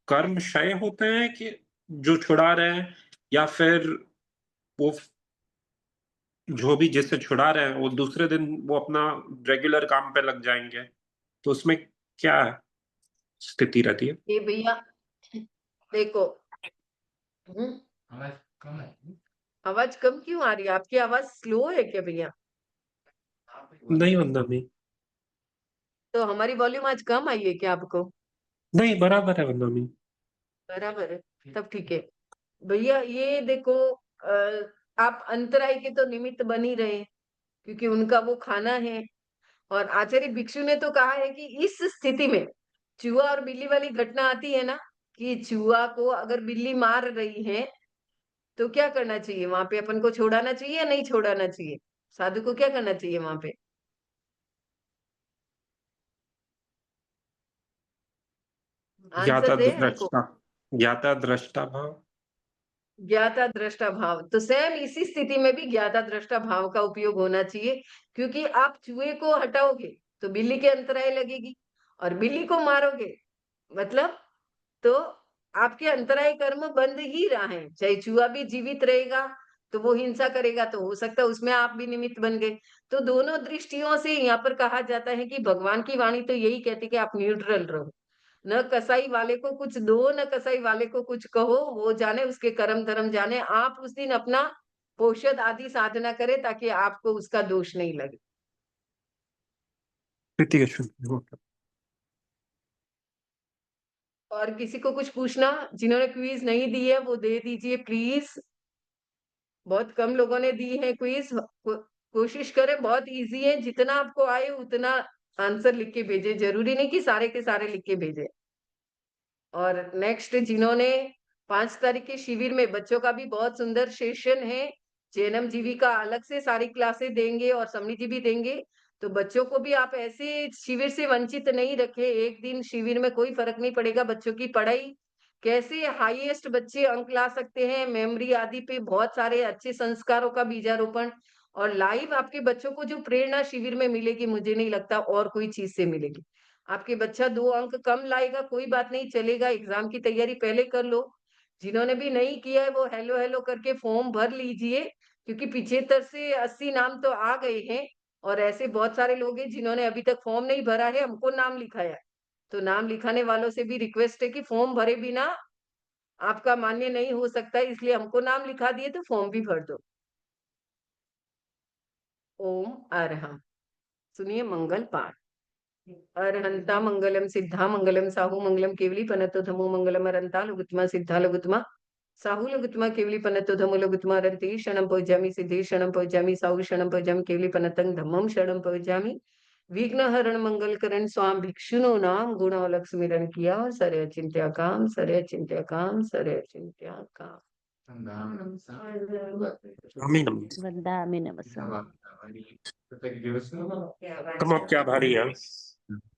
Speaker 5: कर्म क्षय होते हैं कि जो छुड़ा रहे हैं, या फिर वो जो भी जिससे छुड़ा रहे हैं वो दूसरे दिन वो अपना रेगुलर काम पे लग जाएंगे, तो उसमें क्या स्थिति रहती है?
Speaker 4: ये भैया देखो, हम्म,
Speaker 2: आवाज कम है।
Speaker 4: आवाज कम क्यों आ रही है? आपकी आवाज स्लो है क्या भैया?
Speaker 5: नहीं बंदामी,
Speaker 4: तो हमारी वॉल्यूम आज कम आई है क्या आपको?
Speaker 5: नहीं बराबर है बंदामी।
Speaker 4: बराबर है, तब ठीक है। भैया ये देखो, आप अंतराय के तो निमित्त बन ही रहे, क्योंकि उनका वो खाना है। और आचार्य भिक्षु ने तो कहा है कि इस स्थिति में चूहा और बिल्ली वाली घटना आती है ना, कि चूहा को अगर बिल्ली मार रही है तो क्या करना चाहिए वहां पे? अपन को छोड़ाना चाहिए या नहीं छोड़ाना चाहिए? साधु को क्या करना चाहिए वहां पे? आंसर
Speaker 5: ज्ञाता
Speaker 4: दे हमको।
Speaker 5: दृष्टा, ज्ञाता दृष्टा भाव।
Speaker 4: ज्ञाता दृष्टा भाव, तो सेम इसी स्थिति में भी ज्ञाता दृष्टा भाव का उपयोग होना चाहिए। क्योंकि आप चूहे को हटाओगे तो बिल्ली के अंतराय लगेगी, और बिल्ली को मारोगे मतलब, तो आपके अंतराय कर्म बंद ही रहा है। चाहे चूहा भी जीवित रहेगा तो वो हिंसा करेगा, तो हो सकता है उसमें आप भी निमित्त बन गए। तो दोनों दृष्टियों से यहाँ पर कहा जाता है कि भगवान की वाणी तो यही कहती है कि आप न्यूट्रल रहो, न कसाई वाले को कुछ दो, न कसाई वाले को कुछ कहो, वो जाने उसके कर्म धर्म जाने। आप उस दिन अपना पोषद आदि साधना करें ताकि आपको उसका दोष नहीं लगे।
Speaker 5: प्रीति के शुद्ध।
Speaker 4: और किसी को कुछ पूछना, जिन्होंने क्विज नहीं दी है वो दे दीजिए प्लीज। बहुत कम लोगों ने दी है क्विज। कोशिश करें, बहुत इजी है, जितना आपको आए उतना आंसर लिख के भेजे, जरूरी नहीं कि सारे के सारे लिख के भेजे। और नेक्स्ट जिन्होंने 5 तारीख के शिविर में, बच्चों का भी बहुत सुंदर सेशन है, जैनम जीवी का अलग से सारी क्लासेस देंगे और समनी जी भी देंगे। तो बच्चों को भी आप ऐसे शिविर से वंचित नहीं रखे। एक दिन शिविर में कोई फर्क नहीं पड़ेगा, बच्चों की पढ़ाई कैसे हाईएस्ट बच्चे अंक ला सकते हैं, मेमोरी आदि पे बहुत सारे अच्छे संस्कारों का बीजारोपण। और लाइव आपके बच्चों को जो प्रेरणा शिविर में मिलेगी, मुझे नहीं लगता और कोई चीज से मिलेगी। आपके बच्चा 2 अंक कम लाएगा, कोई बात नहीं, चलेगा, एग्जाम की तैयारी पहले कर लो। जिन्होंने भी नहीं किया है वो हेलो हेलो करके फॉर्म भर लीजिए, क्योंकि 75 से 80 नाम तो आ गए हैं। और ऐसे बहुत सारे लोग हैं जिन्होंने अभी तक फॉर्म नहीं भरा है, हमको नाम लिखाया है। तो नाम लिखाने वालों से भी रिक्वेस्ट है कि फॉर्म भरे बिना आपका मान्य नहीं हो सकता, इसलिए हमको नाम लिखा दिए तो फॉर्म भी भर दो। ओम अरहम, सुनिए मंगल पाठ। अरहंता मंगलम सिद्धा मंगलम साहू मंगलम केवली पनतो धमो मंगलम अरंता लघुत्मा सिद्धा लघुत्मा साहुल गुत्मा केवली पनतो धमुल गुत्मा रंती क्षणं पौजामि सिद्धि क्षणं पौजामि साहु क्षणं पौजामि केवली पनतं धम्मं क्षणं पौजामि विघ्न हरण मंगल करण स्वाम भिक्षुनो नाम गुणावलक स्मिरन किया सरे चिंत्या काम सरे चिंत्या काम सरे चिंत्या काम।
Speaker 5: आमीन।
Speaker 6: वंदामि नमः।
Speaker 5: हम आप क्या भारी है,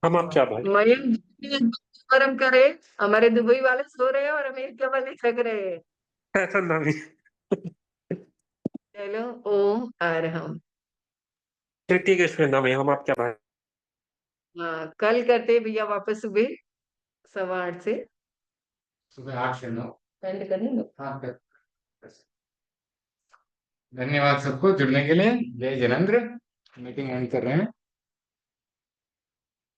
Speaker 5: हम आप क्या भारी।
Speaker 4: मयंक परम करे, हमारे दुबई वाले सो रहे हैं और अमेरिका वाले थक रहे हैं।
Speaker 5: ऐसा नहीं,
Speaker 4: चलो ओम अरहम।
Speaker 5: ठीक है इसमें नाम है, हम आप क्या भारी।
Speaker 4: हाँ कल करते हैं भैया वापस सुबह 8:15 से।
Speaker 1: सुबह 8 से 9।
Speaker 4: एंड करने लो।
Speaker 1: हाँ धन्यवाद सबको जुड़ने के लिए। जय जिनेंद्र। मीटिंग एंड कर रहे हैं।